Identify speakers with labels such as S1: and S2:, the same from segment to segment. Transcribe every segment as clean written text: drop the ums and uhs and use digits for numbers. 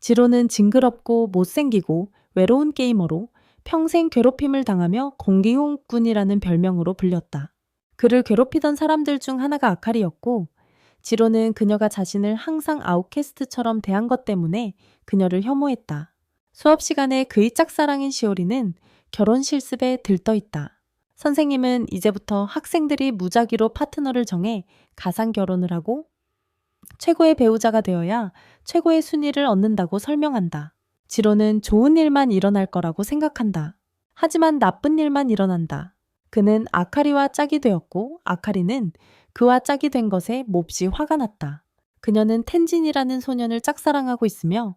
S1: 지로는 징그럽고 못생기고 외로운 게이머로 평생 괴롭힘을 당하며 공기홍꾼이라는 별명으로 불렸다. 그를 괴롭히던 사람들 중 하나가 아카리였고, 지로는 그녀가 자신을 항상 아웃캐스트처럼 대한 것 때문에 그녀를 혐오했다. 수업 시간에 그의 짝사랑인 시오리는 결혼 실습에 들떠있다. 선생님은 이제부터 학생들이 무작위로 파트너를 정해 가상 결혼을 하고 최고의 배우자가 되어야 최고의 순위를 얻는다고 설명한다. 지로는 좋은 일만 일어날 거라고 생각한다. 하지만 나쁜 일만 일어난다. 그는 아카리와 짝이 되었고 아카리는 그와 짝이 된 것에 몹시 화가 났다. 그녀는 텐진이라는 소년을 짝사랑하고 있으며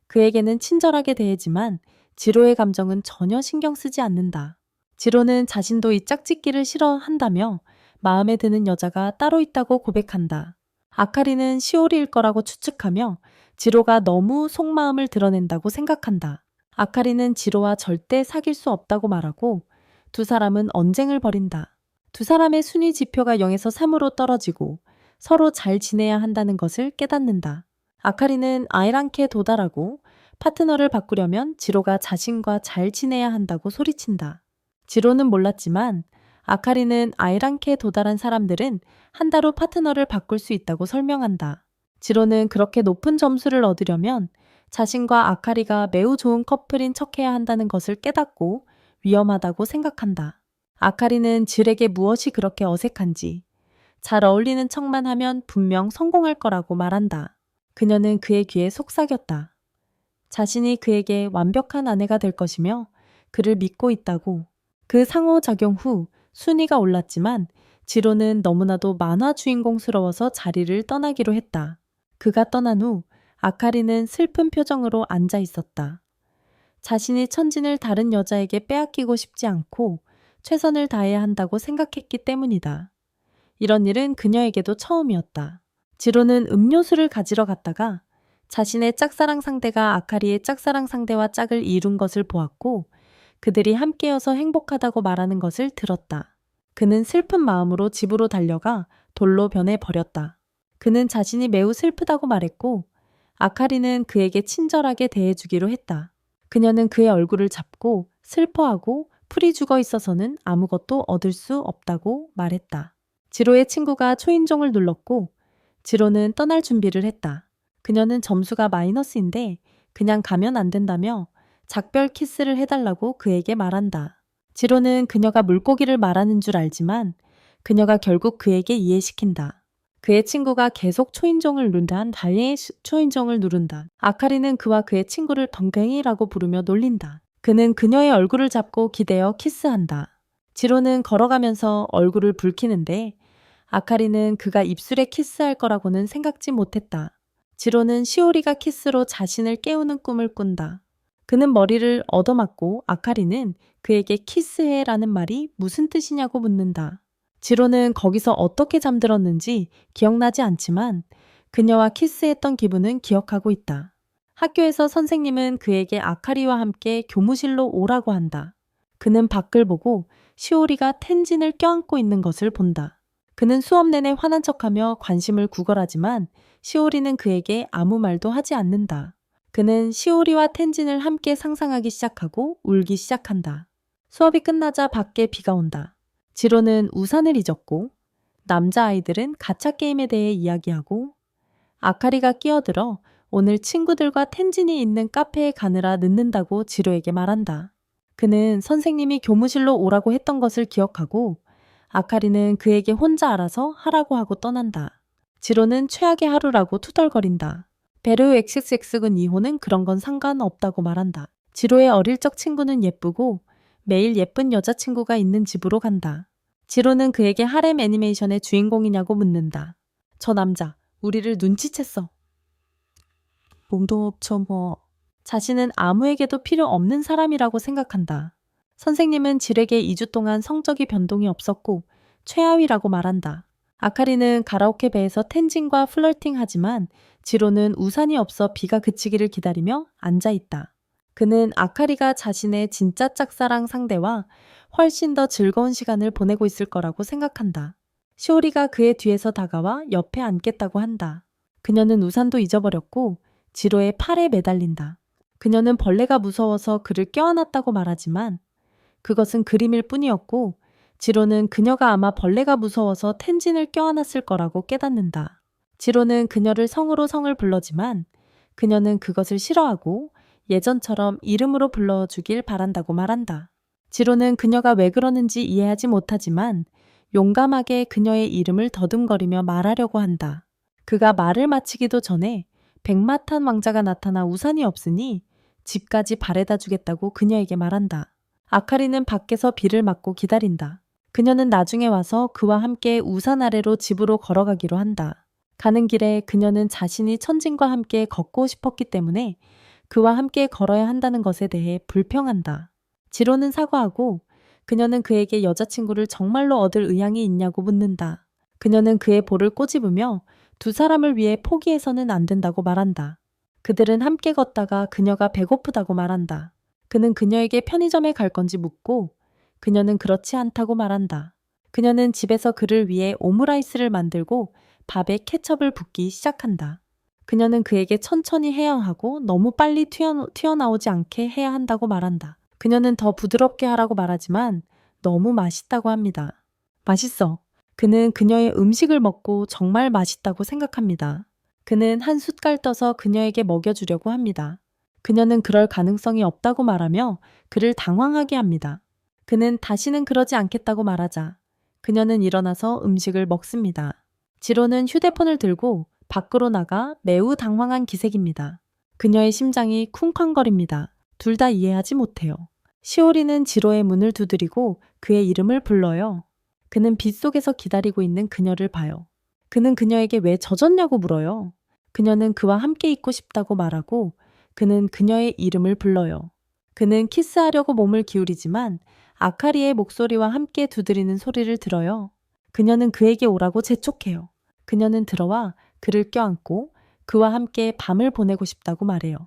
S1: 그에게는 친절하게 대하지만 지로의 감정은 전혀 신경 쓰지 않는다. 지로는 자신도 이 짝짓기를 싫어한다며 마음에 드는 여자가 따로 있다고 고백한다. 아카리는 시오리일 거라고 추측하며 지로가 너무 속마음을 드러낸다고 생각한다. 아카리는 지로와 절대 사귈 수 없다고 말하고 두 사람은 언쟁을 벌인다. 두 사람의 순위 지표가 0에서 3으로 떨어지고 서로 잘 지내야 한다는 것을 깨닫는다. 아카리는 아이랑케에 도달하고 파트너를 바꾸려면 지로가 자신과 잘 지내야 한다고 소리친다. 지로는 몰랐지만 아카리는 아이랑케에 도달한 사람들은 한 달 후 파트너를 바꿀 수 있다고 설명한다. 지로는 그렇게 높은 점수를 얻으려면 자신과 아카리가 매우 좋은 커플인 척해야 한다는 것을 깨닫고 위험하다고 생각한다. 아카리는 질에게 무엇이 그렇게 어색한지 잘 어울리는 척만 하면 분명 성공할 거라고 말한다. 그녀는 그의 귀에 속삭였다. 자신이 그에게 완벽한 아내가 될 것이며 그를 믿고 있다고. 그 상호작용 후 순위가 올랐지만 지로는 너무나도 만화 주인공스러워서 자리를 떠나기로 했다. 그가 떠난 후 아카리는 슬픈 표정으로 앉아 있었다. 자신이 천진을 다른 여자에게 빼앗기고 싶지 않고 최선을 다해야 한다고 생각했기 때문이다. 이런 일은 그녀에게도 처음이었다. 지로는 음료수를 가지러 갔다가 자신의 짝사랑 상대가 아카리의 짝사랑 상대와 짝을 이룬 것을 보았고 그들이 함께여서 행복하다고 말하는 것을 들었다. 그는 슬픈 마음으로 집으로 달려가 돌로 변해버렸다. 그는 자신이 매우 슬프다고 말했고 아카리는 그에게 친절하게 대해주기로 했다. 그녀는 그의 얼굴을 잡고 슬퍼하고 풀이 죽어 있어서는 아무것도 얻을 수 없다고 말했다. 지로의 친구가 초인종을 눌렀고 지로는 떠날 준비를 했다. 그녀는 점수가 마이너스인데 그냥 가면 안 된다며 작별 키스를 해달라고 그에게 말한다. 지로는 그녀가 물고기를 말하는 줄 알지만 그녀가 결국 그에게 이해시킨다. 그의 친구가 계속 초인종을 누른다. 달리의 초인종을 누른다. 아카리는 그와 그의 친구를 덩갱이라고 부르며 놀린다. 그는 그녀의 얼굴을 잡고 기대어 키스한다. 지로는 걸어가면서 얼굴을 붉히는데 아카리는 그가 입술에 키스할 거라고는 생각지 못했다. 지로는 시오리가 키스로 자신을 깨우는 꿈을 꾼다. 그는 머리를 얻어맞고 아카리는 그에게 키스해라는 말이 무슨 뜻이냐고 묻는다. 지로는 거기서 어떻게 잠들었는지 기억나지 않지만 그녀와 키스했던 기분은 기억하고 있다. 학교에서 선생님은 그에게 아카리와 함께 교무실로 오라고 한다. 그는 밖을 보고 시오리가 텐진을 껴안고 있는 것을 본다. 그는 수업 내내 화난 척하며 관심을 구걸하지만 시오리는 그에게 아무 말도 하지 않는다. 그는 시오리와 텐진을 함께 상상하기 시작하고 울기 시작한다. 수업이 끝나자 밖에 비가 온다. 지로는 우산을 잊었고 남자아이들은 가챠 게임에 대해 이야기하고 아카리가 끼어들어 오늘 친구들과 텐진이 있는 카페에 가느라 늦는다고 지로에게 말한다. 그는 선생님이 교무실로 오라고 했던 것을 기억하고 아카리는 그에게 혼자 알아서 하라고 하고 떠난다. 지로는 최악의 하루라고 투덜거린다. 베르 XX군 2호는 그런 건 상관없다고 말한다. 지로의 어릴 적 친구는 예쁘고 매일 예쁜 여자친구가 있는 집으로 간다. 지로는 그에게 하렘 애니메이션의 주인공이냐고 묻는다. 저 남자, 우리를 눈치챘어. 몸도 없죠 뭐. 자신은 아무에게도 필요 없는 사람이라고 생각한다. 선생님은 질에게 2주 동안 성적이 변동이 없었고 최하위라고 말한다. 아카리는 가라오케 배에서 텐진과 플러팅하지만 지로는 우산이 없어 비가 그치기를 기다리며 앉아있다. 그는 아카리가 자신의 진짜 짝사랑 상대와 훨씬 더 즐거운 시간을 보내고 있을 거라고 생각한다. 시오리가 그의 뒤에서 다가와 옆에 앉겠다고 한다. 그녀는 우산도 잊어버렸고 지로의 팔에 매달린다. 그녀는 벌레가 무서워서 그를 껴안았다고 말하지만 그것은 그림일 뿐이었고 지로는 그녀가 아마 벌레가 무서워서 텐진을 껴안았을 거라고 깨닫는다. 지로는 그녀를 성으로 성을 불러지만 그녀는 그것을 싫어하고 예전처럼 이름으로 불러주길 바란다고 말한다. 지로는 그녀가 왜 그러는지 이해하지 못하지만 용감하게 그녀의 이름을 더듬거리며 말하려고 한다. 그가 말을 마치기도 전에 백마탄 왕자가 나타나 우산이 없으니 집까지 바래다 주겠다고 그녀에게 말한다. 아카리는 밖에서 비를 맞고 기다린다. 그녀는 나중에 와서 그와 함께 우산 아래로 집으로 걸어가기로 한다. 가는 길에 그녀는 자신이 천진과 함께 걷고 싶었기 때문에 그와 함께 걸어야 한다는 것에 대해 불평한다. 지로는 사과하고 그녀는 그에게 여자친구를 정말로 얻을 의향이 있냐고 묻는다. 그녀는 그의 볼을 꼬집으며 두 사람을 위해 포기해서는 안 된다고 말한다. 그들은 함께 걷다가 그녀가 배고프다고 말한다. 그는 그녀에게 편의점에 갈 건지 묻고 그녀는 그렇지 않다고 말한다. 그녀는 집에서 그를 위해 오므라이스를 만들고 밥에 케첩을 붓기 시작한다. 그녀는 그에게 천천히 해야 하고 너무 빨리 튀어나오지 않게 해야 한다고 말한다. 그녀는 더 부드럽게 하라고 말하지만 너무 맛있다고 합니다. 맛있어. 그는 그녀의 음식을 먹고 정말 맛있다고 생각합니다. 그는 한 숟갈 떠서 그녀에게 먹여주려고 합니다. 그녀는 그럴 가능성이 없다고 말하며 그를 당황하게 합니다. 그는 다시는 그러지 않겠다고 말하자 그녀는 일어나서 음식을 먹습니다. 지로는 휴대폰을 들고 밖으로 나가 매우 당황한 기색입니다. 그녀의 심장이 쿵쾅거립니다. 둘 다 이해하지 못해요. 시오리는 지로의 문을 두드리고 그의 이름을 불러요. 그는 빗속에서 기다리고 있는 그녀를 봐요. 그는 그녀에게 왜 젖었냐고 물어요. 그녀는 그와 함께 있고 싶다고 말하고 그는 그녀의 이름을 불러요. 그는 키스하려고 몸을 기울이지만 아카리의 목소리와 함께 두드리는 소리를 들어요. 그녀는 그에게 오라고 재촉해요. 그녀는 들어와 그를 껴안고 그와 함께 밤을 보내고 싶다고 말해요.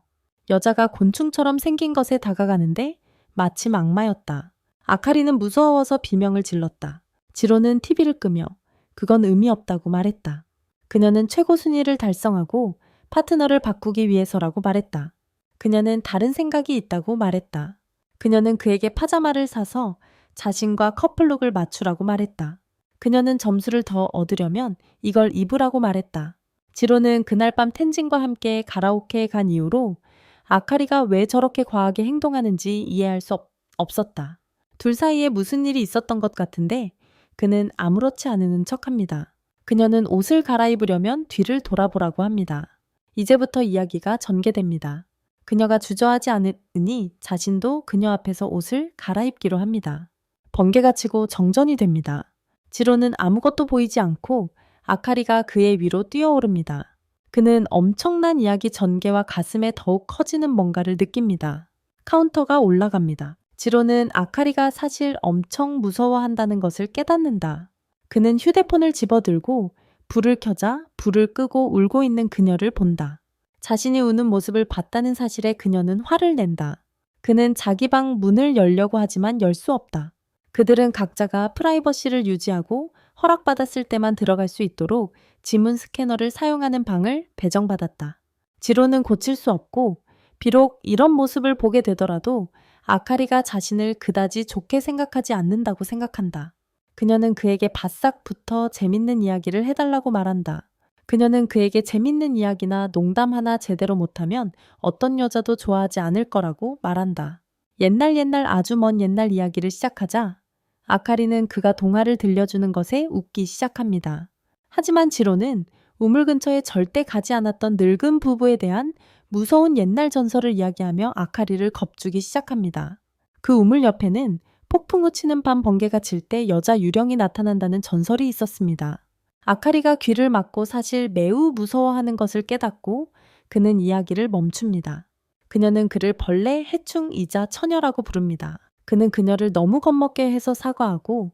S1: 여자가 곤충처럼 생긴 것에 다가가는데 마침 악마였다. 아카리는 무서워서 비명을 질렀다. 지로는 TV를 끄며 그건 의미 없다고 말했다. 그녀는 최고 순위를 달성하고 파트너를 바꾸기 위해서라고 말했다. 그녀는 다른 생각이 있다고 말했다. 그녀는 그에게 파자마를 사서 자신과 커플룩을 맞추라고 말했다. 그녀는 점수를 더 얻으려면 이걸 입으라고 말했다. 지로는 그날 밤 텐진과 함께 가라오케에 간 이후로 아카리가 왜 저렇게 과하게 행동하는지 이해할 수 없었다. 둘 사이에 무슨 일이 있었던 것 같은데 그는 아무렇지 않은 척합니다. 그녀는 옷을 갈아입으려면 뒤를 돌아보라고 합니다. 이제부터 이야기가 전개됩니다. 그녀가 주저하지 않으니 자신도 그녀 앞에서 옷을 갈아입기로 합니다. 번개가 치고 정전이 됩니다. 지로는 아무것도 보이지 않고 아카리가 그의 위로 뛰어오릅니다. 그는 엄청난 이야기 전개와 가슴에 더욱 커지는 뭔가를 느낍니다. 카운터가 올라갑니다. 지로는 아카리가 사실 엄청 무서워한다는 것을 깨닫는다. 그는 휴대폰을 집어들고 불을 켜자 불을 끄고 울고 있는 그녀를 본다. 자신이 우는 모습을 봤다는 사실에 그녀는 화를 낸다. 그는 자기 방 문을 열려고 하지만 열 수 없다. 그들은 각자가 프라이버시를 유지하고 허락받았을 때만 들어갈 수 있도록 지문 스캐너를 사용하는 방을 배정받았다. 지로는 고칠 수 없고 비록 이런 모습을 보게 되더라도 아카리가 자신을 그다지 좋게 생각하지 않는다고 생각한다. 그녀는 그에게 바싹 붙어 재밌는 이야기를 해달라고 말한다. 그녀는 그에게 재밌는 이야기나 농담 하나 제대로 못하면 어떤 여자도 좋아하지 않을 거라고 말한다. 옛날 아주 먼 옛날 이야기를 시작하자 아카리는 그가 동화를 들려주는 것에 웃기 시작합니다. 하지만 지로는 우물 근처에 절대 가지 않았던 늙은 부부에 대한 무서운 옛날 전설을 이야기하며 아카리를 겁주기 시작합니다. 그 우물 옆에는 폭풍우 치는 밤 번개가 칠 때 여자 유령이 나타난다는 전설이 있었습니다. 아카리가 귀를 막고 사실 매우 무서워하는 것을 깨닫고 그는 이야기를 멈춥니다. 그녀는 그를 벌레, 해충이자 처녀라고 부릅니다. 그는 그녀를 너무 겁먹게 해서 사과하고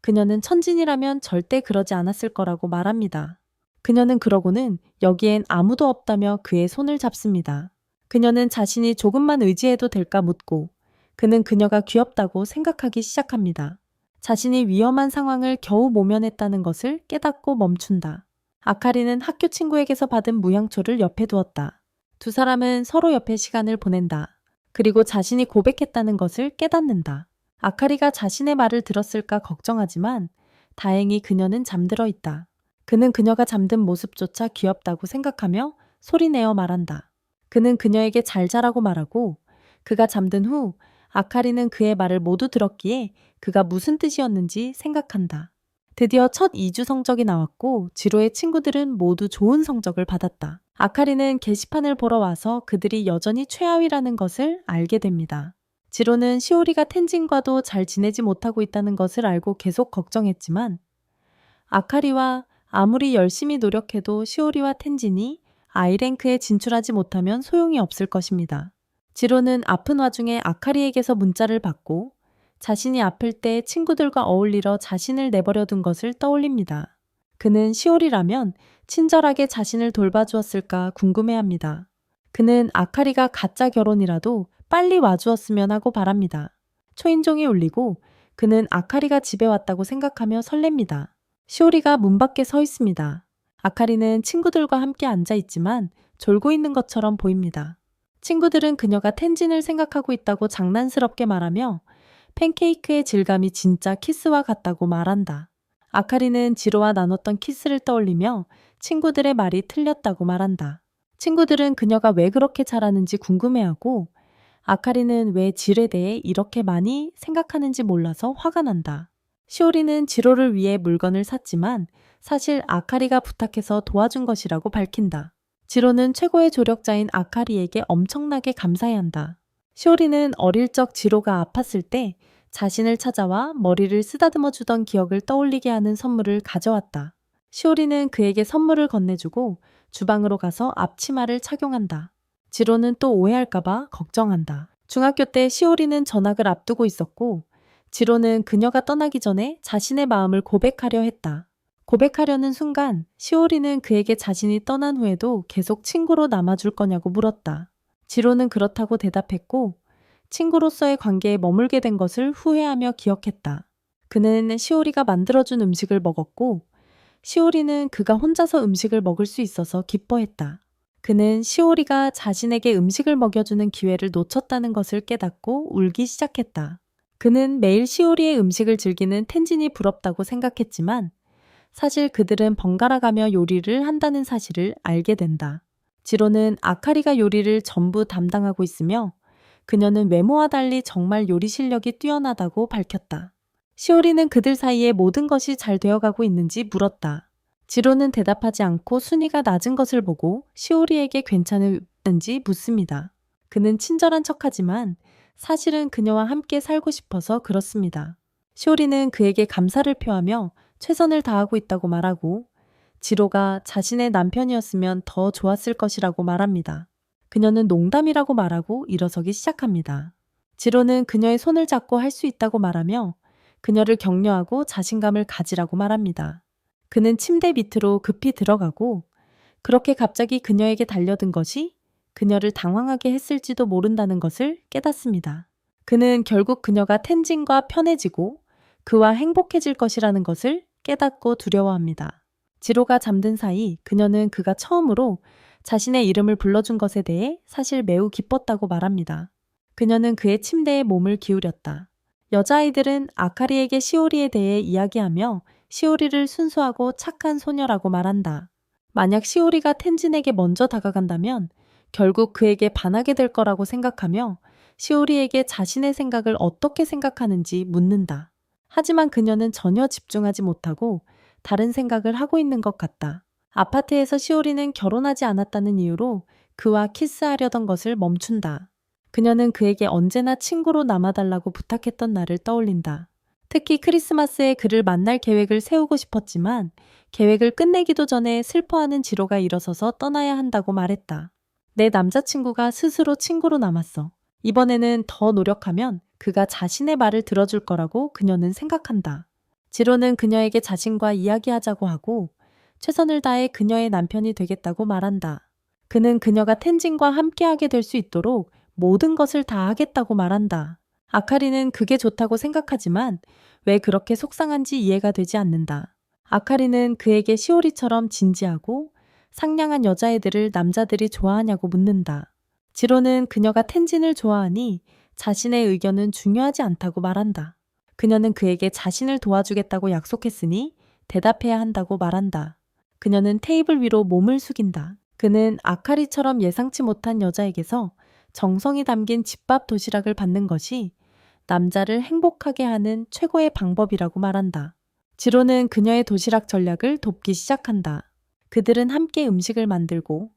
S1: 그녀는 천진이라면 절대 그러지 않았을 거라고 말합니다. 그녀는 그러고는 여기엔 아무도 없다며 그의 손을 잡습니다. 그녀는 자신이 조금만 의지해도 될까 묻고 그는 그녀가 귀엽다고 생각하기 시작합니다. 자신이 위험한 상황을 겨우 모면했다는 것을 깨닫고 멈춘다. 아카리는 학교 친구에게서 받은 무향초를 옆에 두었다. 두 사람은 서로 옆에 시간을 보낸다. 그리고 자신이 고백했다는 것을 깨닫는다. 아카리가 자신의 말을 들었을까 걱정하지만 다행히 그녀는 잠들어 있다. 그는 그녀가 잠든 모습조차 귀엽다고 생각하며 소리내어 말한다. 그는 그녀에게 잘 자라고 말하고 그가 잠든 후 아카리는 그의 말을 모두 들었기에 그가 무슨 뜻이었는지 생각한다. 드디어 첫 이주 성적이 나왔고 지로의 친구들은 모두 좋은 성적을 받았다. 아카리는 게시판을 보러 와서 그들이 여전히 최하위라는 것을 알게 됩니다. 지로는 시오리가 텐진과도 잘 지내지 못하고 있다는 것을 알고 계속 걱정했지만 아카리와 아무리 열심히 노력해도 시오리와 텐진이 I랭크에 진출하지 못하면 소용이 없을 것입니다. 지로는 아픈 와중에 아카리에게서 문자를 받고 자신이 아플 때 친구들과 어울리러 자신을 내버려 둔 것을 떠올립니다. 그는 시오리라면 친절하게 자신을 돌봐주었을까 궁금해합니다. 그는 아카리가 가짜 결혼이라도 빨리 와주었으면 하고 바랍니다. 초인종이 울리고 그는 아카리가 집에 왔다고 생각하며 설렙니다. 시오리가 문 밖에 서 있습니다. 아카리는 친구들과 함께 앉아 있지만 졸고 있는 것처럼 보입니다. 친구들은 그녀가 텐진을 생각하고 있다고 장난스럽게 말하며 팬케이크의 질감이 진짜 키스와 같다고 말한다. 아카리는 지로와 나눴던 키스를 떠올리며 친구들의 말이 틀렸다고 말한다. 친구들은 그녀가 왜 그렇게 잘하는지 궁금해하고 아카리는 왜 질에 대해 이렇게 많이 생각하는지 몰라서 화가 난다. 시오리는 지로를 위해 물건을 샀지만 사실 아카리가 부탁해서 도와준 것이라고 밝힌다. 지로는 최고의 조력자인 아카리에게 엄청나게 감사해한다. 시오리는 어릴 적 지로가 아팠을 때 자신을 찾아와 머리를 쓰다듬어 주던 기억을 떠올리게 하는 선물을 가져왔다. 시오리는 그에게 선물을 건네주고 주방으로 가서 앞치마를 착용한다. 지로는 또 오해할까봐 걱정한다. 중학교 때 시오리는 전학을 앞두고 있었고 지로는 그녀가 떠나기 전에 자신의 마음을 고백하려 했다. 고백하려는 순간 시오리는 그에게 자신이 떠난 후에도 계속 친구로 남아줄 거냐고 물었다. 지로는 그렇다고 대답했고 친구로서의 관계에 머물게 된 것을 후회하며 기억했다. 그는 시오리가 만들어준 음식을 먹었고 시오리는 그가 혼자서 음식을 먹을 수 있어서 기뻐했다. 그는 시오리가 자신에게 음식을 먹여주는 기회를 놓쳤다는 것을 깨닫고 울기 시작했다. 그는 매일 시오리의 음식을 즐기는 텐진이 부럽다고 생각했지만 사실 그들은 번갈아가며 요리를 한다는 사실을 알게 된다. 지로는 아카리가 요리를 전부 담당하고 있으며 그녀는 외모와 달리 정말 요리 실력이 뛰어나다고 밝혔다. 시오리는 그들 사이에 모든 것이 잘 되어가고 있는지 물었다. 지로는 대답하지 않고 순위가 낮은 것을 보고 시오리에게 괜찮은지 묻습니다. 그는 친절한 척하지만 사실은 그녀와 함께 살고 싶어서 그렇습니다. 시오리는 그에게 감사를 표하며 최선을 다하고 있다고 말하고 지로가 자신의 남편이었으면 더 좋았을 것이라고 말합니다. 그녀는 농담이라고 말하고 일어서기 시작합니다. 지로는 그녀의 손을 잡고 할 수 있다고 말하며 그녀를 격려하고 자신감을 가지라고 말합니다. 그는 침대 밑으로 급히 들어가고 그렇게 갑자기 그녀에게 달려든 것이 그녀를 당황하게 했을지도 모른다는 것을 깨닫습니다. 그는 결국 그녀가 텐진과 편해지고 그와 행복해질 것이라는 것을 깨닫고 두려워합니다. 지로가 잠든 사이 그녀는 그가 처음으로 자신의 이름을 불러준 것에 대해 사실 매우 기뻤다고 말합니다. 그녀는 그의 침대에 몸을 기울였다. 여자아이들은 아카리에게 시오리에 대해 이야기하며 시오리를 순수하고 착한 소녀라고 말한다. 만약 시오리가 텐진에게 먼저 다가간다면 결국 그에게 반하게 될 거라고 생각하며 시오리에게 자신의 생각을 어떻게 생각하는지 묻는다. 하지만 그녀는 전혀 집중하지 못하고 다른 생각을 하고 있는 것 같다. 아파트에서 시오리는 결혼하지 않았다는 이유로 그와 키스하려던 것을 멈춘다. 그녀는 그에게 언제나 친구로 남아달라고 부탁했던 날을 떠올린다. 특히 크리스마스에 그를 만날 계획을 세우고 싶었지만 계획을 끝내기도 전에 슬퍼하는 지로가 일어서서 떠나야 한다고 말했다. 내 남자친구가 스스로 친구로 남았어. 이번에는 더 노력하면 그가 자신의 말을 들어줄 거라고 그녀는 생각한다. 지로는 그녀에게 자신과 이야기하자고 하고 최선을 다해 그녀의 남편이 되겠다고 말한다. 그는 그녀가 텐진과 함께하게 될 수 있도록 모든 것을 다 하겠다고 말한다. 아카리는 그게 좋다고 생각하지만 왜 그렇게 속상한지 이해가 되지 않는다. 아카리는 그에게 시오리처럼 진지하고 상냥한 여자애들을 남자들이 좋아하냐고 묻는다. 지로는 그녀가 텐진을 좋아하니 자신의 의견은 중요하지 않다고 말한다. 그녀는 그에게 자신을 도와주겠다고 약속했으니 대답해야 한다고 말한다. 그녀는 테이블 위로 몸을 숙인다. 그는 아카리처럼 예상치 못한 여자에게서 정성이 담긴 집밥 도시락을 받는 것이 남자를 행복하게 하는 최고의 방법이라고 말한다. 지로는 그녀의 도시락 전략을 돕기 시작한다. 그들은 함께 음식을 만들고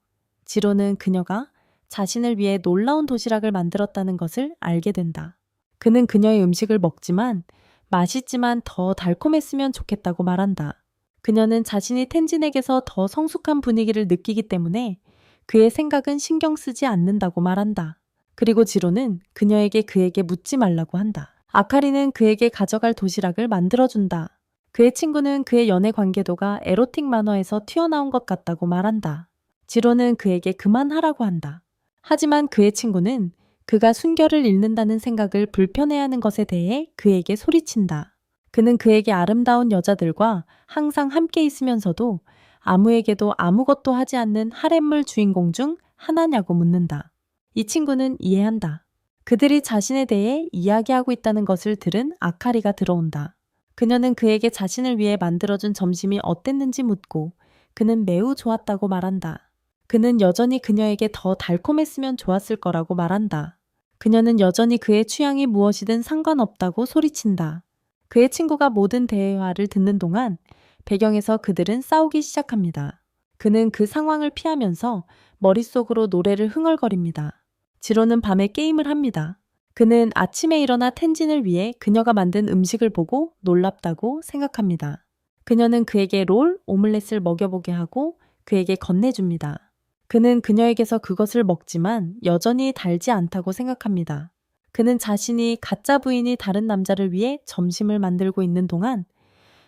S1: 지로는 그녀가 자신을 위해 놀라운 도시락을 만들었다는 것을 알게 된다. 그는 그녀의 음식을 먹지만 맛있지만 더 달콤했으면 좋겠다고 말한다. 그녀는 자신이 텐진에게서 더 성숙한 분위기를 느끼기 때문에 그의 생각은 신경 쓰지 않는다고 말한다. 그리고 지로는 그녀에게 그에게 묻지 말라고 한다. 아카리는 그에게 가져갈 도시락을 만들어준다. 그의 친구는 그의 연애 관계도가 에로틱 만화에서 튀어나온 것 같다고 말한다. 지로는 그에게 그만하라고 한다. 하지만 그의 친구는 그가 순결을 잃는다는 생각을 불편해하는 것에 대해 그에게 소리친다. 그는 그에게 아름다운 여자들과 항상 함께 있으면서도 아무에게도 아무것도 하지 않는 하렘물 주인공 중 하나냐고 묻는다. 이 친구는 이해한다. 그들이 자신에 대해 이야기하고 있다는 것을 들은 아카리가 들어온다. 그녀는 그에게 자신을 위해 만들어준 점심이 어땠는지 묻고 그는 매우 좋았다고 말한다. 그는 여전히 그녀에게 더 달콤했으면 좋았을 거라고 말한다. 그녀는 여전히 그의 취향이 무엇이든 상관없다고 소리친다. 그의 친구가 모든 대화를 듣는 동안 배경에서 그들은 싸우기 시작합니다. 그는 그 상황을 피하면서 머릿속으로 노래를 흥얼거립니다. 지로는 밤에 게임을 합니다. 그는 아침에 일어나 텐진을 위해 그녀가 만든 음식을 보고 놀랍다고 생각합니다. 그녀는 그에게 롤, 오믈렛을 먹여보게 하고 그에게 건네줍니다. 그는 그녀에게서 그것을 먹지만 여전히 달지 않다고 생각합니다. 그는 자신이 가짜 부인이 다른 남자를 위해 점심을 만들고 있는 동안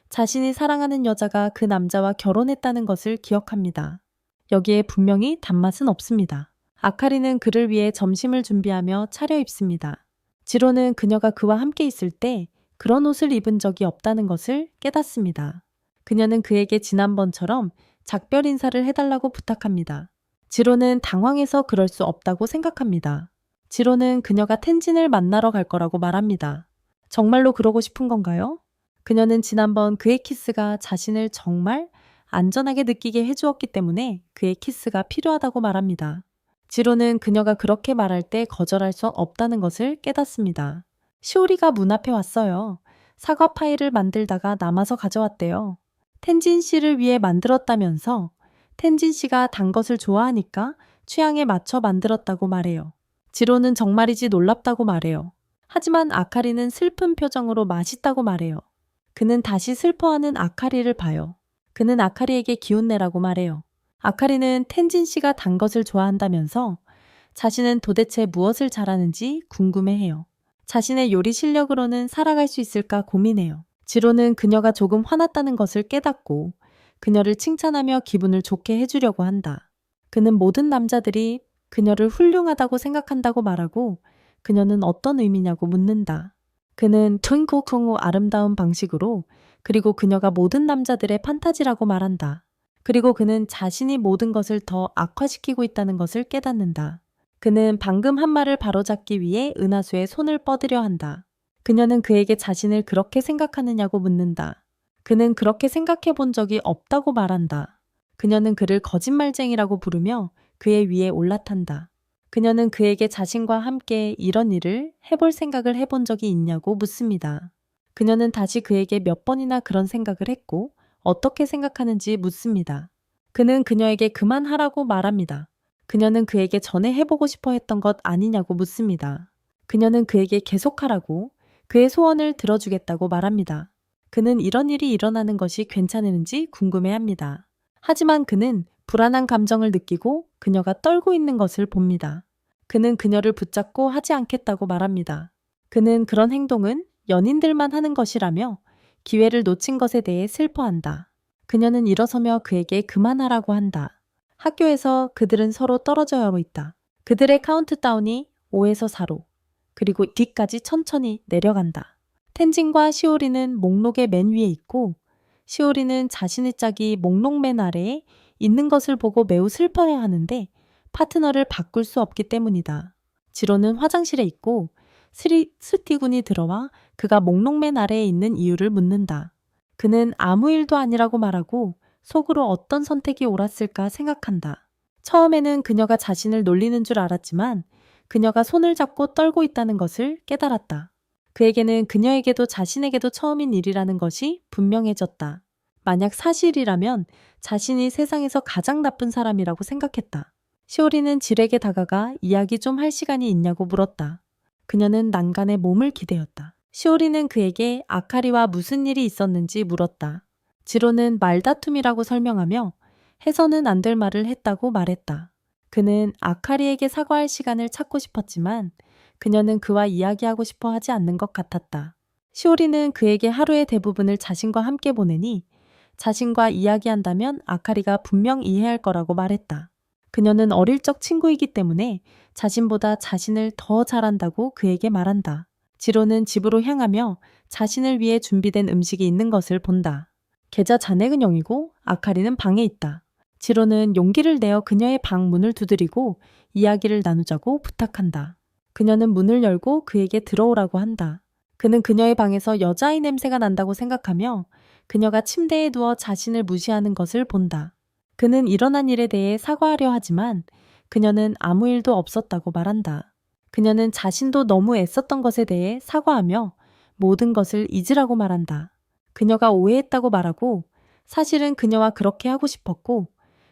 S1: 자신이 사랑하는 여자가 그 남자와 결혼했다는 것을 기억합니다. 여기에 분명히 단맛은 없습니다. 아카리는 그를 위해 점심을 준비하며 차려입습니다. 지로는 그녀가 그와 함께 있을 때 그런 옷을 입은 적이 없다는 것을 깨닫습니다. 그녀는 그에게 지난번처럼 작별 인사를 해달라고 부탁합니다. 지로는 당황해서 그럴 수 없다고 생각합니다. 지로는 그녀가 텐진을 만나러 갈 거라고 말합니다. 정말로 그러고 싶은 건가요? 그녀는 지난번 그의 키스가 자신을 정말 안전하게 느끼게 해주었기 때문에 그의 키스가 필요하다고 말합니다. 지로는 그녀가 그렇게 말할 때 거절할 수 없다는 것을 깨닫습니다. 시오리가 문 앞에 왔어요. 사과 파이를 만들다가 남아서 가져왔대요. 텐진 씨를 위해 만들었다면서 텐진 씨가 단 것을 좋아하니까 취향에 맞춰 만들었다고 말해요. 지로는 정말이지 놀랍다고 말해요. 하지만 아카리는 슬픈 표정으로 맛있다고 말해요. 그는 다시 슬퍼하는 아카리를 봐요. 그는 아카리에게 기운내라고 말해요. 아카리는 텐진 씨가 단 것을 좋아한다면서 자신은 도대체 무엇을 잘하는지 궁금해해요. 자신의 요리 실력으로는 살아갈 수 있을까 고민해요. 지로는 그녀가 조금 화났다는 것을 깨닫고 그녀를 칭찬하며 기분을 좋게 해주려고 한다. 그는 모든 남자들이 그녀를 훌륭하다고 생각한다고 말하고 그녀는 어떤 의미냐고 묻는다. 그는 트윙클콩우 아름다운 방식으로 그리고 그녀가 모든 남자들의 판타지라고 말한다. 그리고 그는 자신이 모든 것을 더 악화시키고 있다는 것을 깨닫는다. 그는 방금 한 말을 바로잡기 위해 은하수에 손을 뻗으려 한다. 그녀는 그에게 자신을 그렇게 생각하느냐고 묻는다. 그는 그렇게 생각해 본 적이 없다고 말한다. 그녀는 그를 거짓말쟁이라고 부르며 그의 위에 올라탄다. 그녀는 그에게 자신과 함께 이런 일을 해볼 생각을 해본 적이 있냐고 묻습니다. 그녀는 다시 그에게 몇 번이나 그런 생각을 했고 어떻게 생각하는지 묻습니다. 그는 그녀에게 그만하라고 말합니다. 그녀는 그에게 전에 해보고 싶어 했던 것 아니냐고 묻습니다. 그녀는 그에게 계속하라고 그의 소원을 들어주겠다고 말합니다. 그는 이런 일이 일어나는 것이 괜찮은지 궁금해합니다. 하지만 그는 불안한 감정을 느끼고 그녀가 떨고 있는 것을 봅니다. 그는 그녀를 붙잡고 하지 않겠다고 말합니다. 그는 그런 행동은 연인들만 하는 것이라며 기회를 놓친 것에 대해 슬퍼한다. 그녀는 일어서며 그에게 그만하라고 한다. 학교에서 그들은 서로 떨어져 있다. 그들의 카운트다운이 5에서 4로 그리고 D까지 천천히 내려간다. 텐진과 시오리는 목록의 맨 위에 있고 시오리는 자신의 짝이 목록 맨 아래에 있는 것을 보고 매우 슬퍼해야 하는데 파트너를 바꿀 수 없기 때문이다. 지로는 화장실에 있고 스티군이 들어와 그가 목록맨 아래에 있는 이유를 묻는다. 그는 아무 일도 아니라고 말하고 속으로 어떤 선택이 옳았을까 생각한다. 처음에는 그녀가 자신을 놀리는 줄 알았지만 그녀가 손을 잡고 떨고 있다는 것을 깨달았다. 그에게는 그녀에게도 자신에게도 처음인 일이라는 것이 분명해졌다. 만약 사실이라면 자신이 세상에서 가장 나쁜 사람이라고 생각했다. 시오리는 질에게 다가가 이야기 좀 할 시간이 있냐고 물었다. 그녀는 난간에 몸을 기대었다. 시오리는 그에게 아카리와 무슨 일이 있었는지 물었다. 지로는 말다툼이라고 설명하며 해서는 안 될 말을 했다고 말했다. 그는 아카리에게 사과할 시간을 찾고 싶었지만 그녀는 그와 이야기하고 싶어 하지 않는 것 같았다. 시오리는 그에게 하루의 대부분을 자신과 함께 보내니 자신과 이야기한다면 아카리가 분명 이해할 거라고 말했다. 그녀는 어릴 적 친구이기 때문에 자신보다 자신을 더 잘한다고 그에게 말한다. 지로는 집으로 향하며 자신을 위해 준비된 음식이 있는 것을 본다. 계좌 잔액은 0이고 아카리는 방에 있다. 지로는 용기를 내어 그녀의 방 문을 두드리고 이야기를 나누자고 부탁한다. 그녀는 문을 열고 그에게 들어오라고 한다. 그는 그녀의 방에서 여자아이 냄새가 난다고 생각하며 그녀가 침대에 누워 자신을 무시하는 것을 본다. 그는 일어난 일에 대해 사과하려 하지만 그녀는 아무 일도 없었다고 말한다. 그녀는 자신도 너무 애썼던 것에 대해 사과하며 모든 것을 잊으라고 말한다. 그녀가 오해했다고 말하고 사실은 그녀와 그렇게 하고 싶었고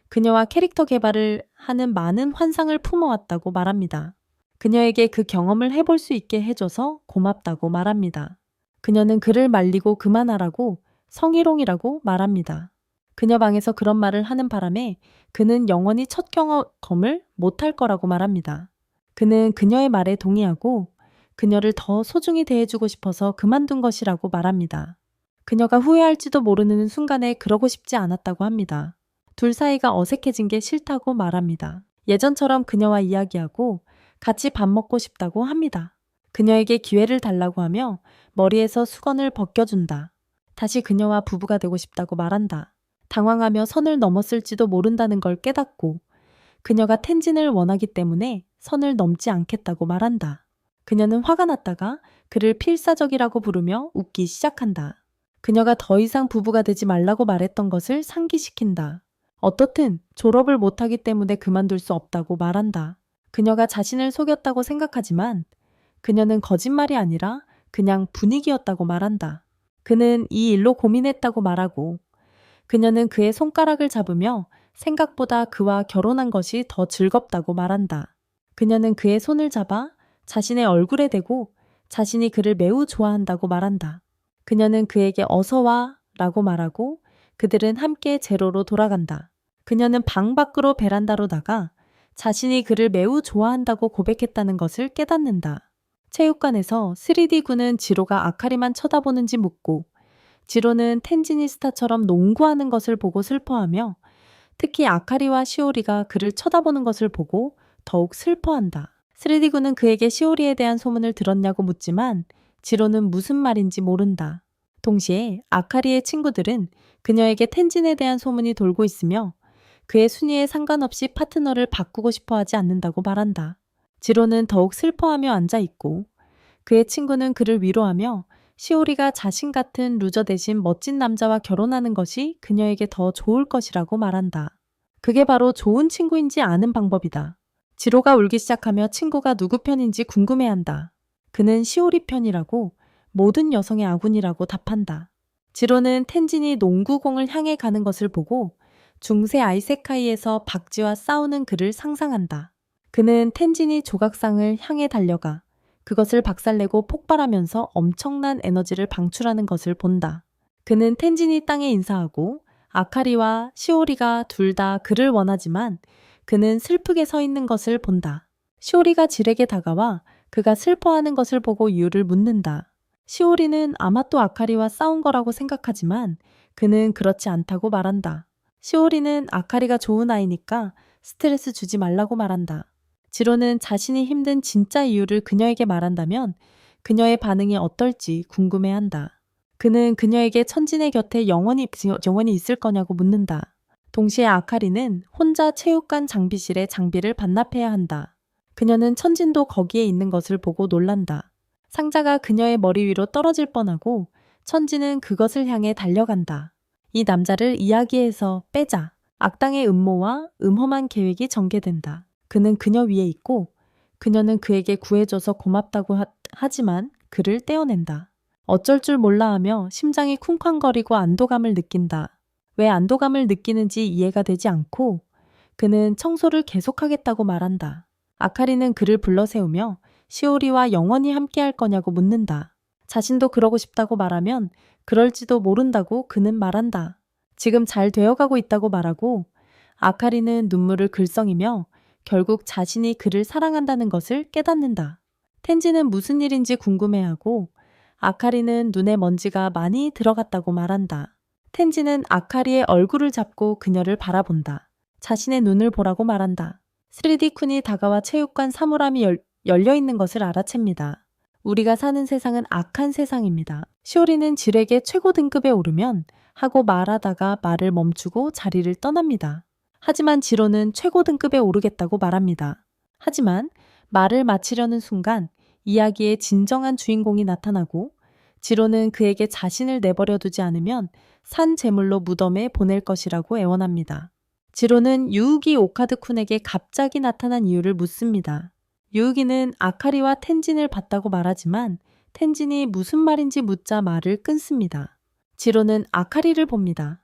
S1: 그녀와 캐릭터 개발을 하는 많은 환상을 품어왔다고 말합니다. 그녀에게 그 경험을 해볼 수 있게 해줘서 고맙다고 말합니다. 그녀는 그를 말리고 그만하라고 성희롱이라고 말합니다. 그녀 방에서 그런 말을 하는 바람에 그는 영원히 첫 경험을 못할 거라고 말합니다. 그는 그녀의 말에 동의하고 그녀를 더 소중히 대해주고 싶어서 그만둔 것이라고 말합니다. 그녀가 후회할지도 모르는 순간에 그러고 싶지 않았다고 합니다. 둘 사이가 어색해진 게 싫다고 말합니다. 예전처럼 그녀와 이야기하고 같이 밥 먹고 싶다고 합니다. 그녀에게 기회를 달라고 하며 머리에서 수건을 벗겨준다. 다시 그녀와 부부가 되고 싶다고 말한다. 당황하며 선을 넘었을지도 모른다는 걸 깨닫고 그녀가 텐진을 원하기 때문에 선을 넘지 않겠다고 말한다. 그녀는 화가 났다가 그를 필사적이라고 부르며 웃기 시작한다. 그녀가 더 이상 부부가 되지 말라고 말했던 것을 상기시킨다. 어떻든 졸업을 못하기 때문에 그만둘 수 없다고 말한다. 그녀가 자신을 속였다고 생각하지만 그녀는 거짓말이 아니라 그냥 분위기였다고 말한다. 그는 이 일로 고민했다고 말하고 그녀는 그의 손가락을 잡으며 생각보다 그와 결혼한 것이 더 즐겁다고 말한다. 그녀는 그의 손을 잡아 자신의 얼굴에 대고 자신이 그를 매우 좋아한다고 말한다. 그녀는 그에게 어서 와 라고 말하고 그들은 함께 제로로 돌아간다. 그녀는 방 밖으로 베란다로 나가 자신이 그를 매우 좋아한다고 고백했다는 것을 깨닫는다. 체육관에서 3D군은 지로가 아카리만 쳐다보는지 묻고 지로는 텐지니 스타처럼 농구하는 것을 보고 슬퍼하며 특히 아카리와 시오리가 그를 쳐다보는 것을 보고 더욱 슬퍼한다. 3D군은 그에게 시오리에 대한 소문을 들었냐고 묻지만 지로는 무슨 말인지 모른다. 동시에 아카리의 친구들은 그녀에게 텐진에 대한 소문이 돌고 있으며 그의 순위에 상관없이 파트너를 바꾸고 싶어 하지 않는다고 말한다. 지로는 더욱 슬퍼하며 앉아있고 그의 친구는 그를 위로하며 시오리가 자신 같은 루저 대신 멋진 남자와 결혼하는 것이 그녀에게 더 좋을 것이라고 말한다. 그게 바로 좋은 친구인지 아는 방법이다. 지로가 울기 시작하며 친구가 누구 편인지 궁금해한다. 그는 시오리 편이라고 모든 여성의 아군이라고 답한다. 지로는 텐진이 농구공을 향해 가는 것을 보고 중세 아이세카이에서 박쥐와 싸우는 그를 상상한다. 그는 텐진이 조각상을 향해 달려가 그것을 박살내고 폭발하면서 엄청난 에너지를 방출하는 것을 본다. 그는 텐진이 땅에 인사하고 아카리와 시오리가 둘 다 그를 원하지만 그는 슬프게 서 있는 것을 본다. 시오리가 질에게 다가와 그가 슬퍼하는 것을 보고 이유를 묻는다. 시오리는 아마 또 아카리와 싸운 거라고 생각하지만 그는 그렇지 않다고 말한다. 시오리는 아카리가 좋은 아이니까 스트레스 주지 말라고 말한다. 지로는 자신이 힘든 진짜 이유를 그녀에게 말한다면 그녀의 반응이 어떨지 궁금해한다. 그는 그녀에게 천진의 곁에 영원히 있을 거냐고 묻는다. 동시에 아카리는 혼자 체육관 장비실에 장비를 반납해야 한다. 그녀는 천진도 거기에 있는 것을 보고 놀란다. 상자가 그녀의 머리 위로 떨어질 뻔하고 천진은 그것을 향해 달려간다. 이 남자를 이야기에서 빼자. 악당의 음모와 음험한 계획이 전개된다. 그는 그녀 위에 있고 그녀는 그에게 구해줘서 고맙다고 하지만 그를 떼어낸다. 어쩔 줄 몰라 하며 심장이 쿵쾅거리고 안도감을 느낀다. 왜 안도감을 느끼는지 이해가 되지 않고 그는 청소를 계속하겠다고 말한다. 아카리는 그를 불러세우며 시오리와 영원히 함께할 거냐고 묻는다. 자신도 그러고 싶다고 말하면 그럴지도 모른다고 그는 말한다. 지금 잘 되어가고 있다고 말하고 아카리는 눈물을 글썽이며 결국 자신이 그를 사랑한다는 것을 깨닫는다. 텐지는 무슨 일인지 궁금해하고 아카리는 눈에 먼지가 많이 들어갔다고 말한다. 텐지는 아카리의 얼굴을 잡고 그녀를 바라본다. 자신의 눈을 보라고 말한다. 3D 쿤이 다가와 체육관 사물함이 열려있는 것을 알아챕니다. 우리가 사는 세상은 악한 세상입니다. 시오리는 질에게 최고 등급에 오르면 하고 말하다가 말을 멈추고 자리를 떠납니다. 하지만 지로는 최고 등급에 오르겠다고 말합니다. 하지만 말을 마치려는 순간 이야기의 진정한 주인공이 나타나고 지로는 그에게 자신을 내버려 두지 않으면 산 제물로 무덤에 보낼 것이라고 애원합니다. 지로는 유우기 오카드쿤에게 갑자기 나타난 이유를 묻습니다. 유우기는 아카리와 텐진을 봤다고 말하지만 텐진이 무슨 말인지 묻자 말을 끊습니다. 지로는 아카리를 봅니다.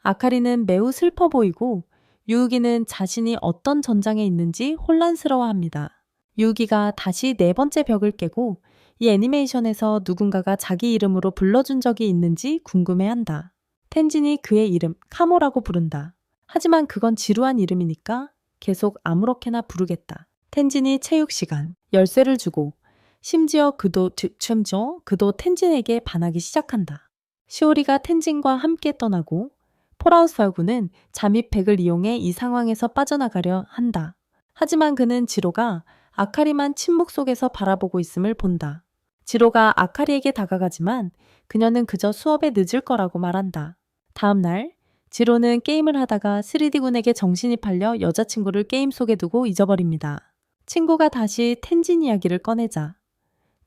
S1: 아카리는 매우 슬퍼 보이고 유우기는 자신이 어떤 전장에 있는지 혼란스러워합니다. 유우기가 다시 네 번째 벽을 깨고 이 애니메이션에서 누군가가 자기 이름으로 불러준 적이 있는지 궁금해한다. 텐진이 그의 이름 카모라고 부른다. 하지만 그건 지루한 이름이니까 계속 아무렇게나 부르겠다. 텐진이 체육 시간, 열쇠를 주고 심지어 그도 텐진에게 반하기 시작한다. 시오리가 텐진과 함께 떠나고 폴아웃 설구는 잠입팩을 이용해 이 상황에서 빠져나가려 한다. 하지만 그는 지로가 아카리만 침묵 속에서 바라보고 있음을 본다. 지로가 아카리에게 다가가지만 그녀는 그저 수업에 늦을 거라고 말한다. 다음 날 지로는 게임을 하다가 3D군에게 정신이 팔려 여자친구를 게임 속에 두고 잊어버립니다. 친구가 다시 텐진 이야기를 꺼내자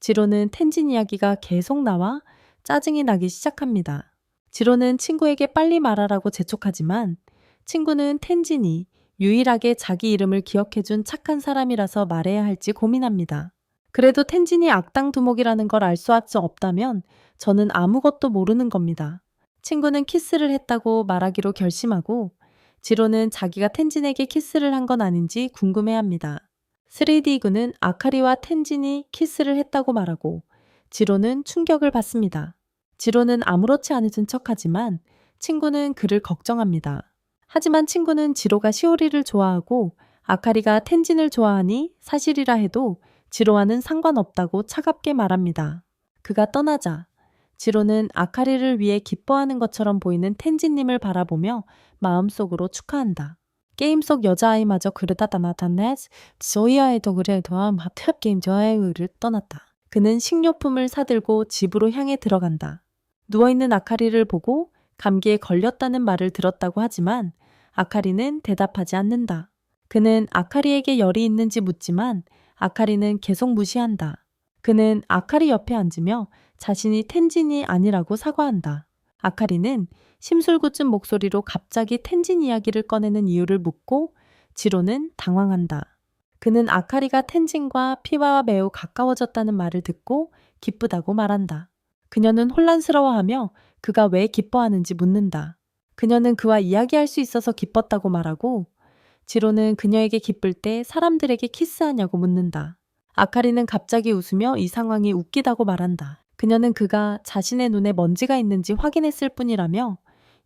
S1: 지로는 텐진 이야기가 계속 나와 짜증이 나기 시작합니다. 지로는 친구에게 빨리 말하라고 재촉하지만 친구는 텐진이 유일하게 자기 이름을 기억해준 착한 사람이라서 말해야 할지 고민합니다. 그래도 텐진이 악당 두목이라는 걸 알 수 없다면 저는 아무것도 모르는 겁니다. 친구는 키스를 했다고 말하기로 결심하고 지로는 자기가 텐진에게 키스를 한 건 아닌지 궁금해합니다. 3D군은 아카리와 텐진이 키스를 했다고 말하고 지로는 충격을 받습니다. 지로는 아무렇지 않은 척하지만 친구는 그를 걱정합니다. 하지만 친구는 지로가 시오리를 좋아하고 아카리가 텐진을 좋아하니 사실이라 해도 지로와는 상관없다고 차갑게 말합니다. 그가 떠나자 지로는 아카리를 위해 기뻐하는 것처럼 보이는 텐진님을 바라보며 마음속으로 축하한다. 게임 속 여자아이마저 그러다 나타났 저희 아이도 그래도 합합 게임 좋아요를 떠났다. 그는 식료품을 사들고 집으로 향해 들어간다. 누워있는 아카리를 보고 감기에 걸렸다는 말을 들었다고 하지만 아카리는 대답하지 않는다. 그는 아카리에게 열이 있는지 묻지만 아카리는 계속 무시한다. 그는 아카리 옆에 앉으며 자신이 텐진이 아니라고 사과한다. 아카리는 심술궂은 목소리로 갑자기 텐진 이야기를 꺼내는 이유를 묻고 지로는 당황한다. 그는 아카리가 텐진과 피와와 매우 가까워졌다는 말을 듣고 기쁘다고 말한다. 그녀는 혼란스러워하며 그가 왜 기뻐하는지 묻는다. 그녀는 그와 이야기할 수 있어서 기뻤다고 말하고 지로는 그녀에게 기쁠 때 사람들에게 키스하냐고 묻는다. 아카리는 갑자기 웃으며 이 상황이 웃기다고 말한다. 그녀는 그가 자신의 눈에 먼지가 있는지 확인했을 뿐이라며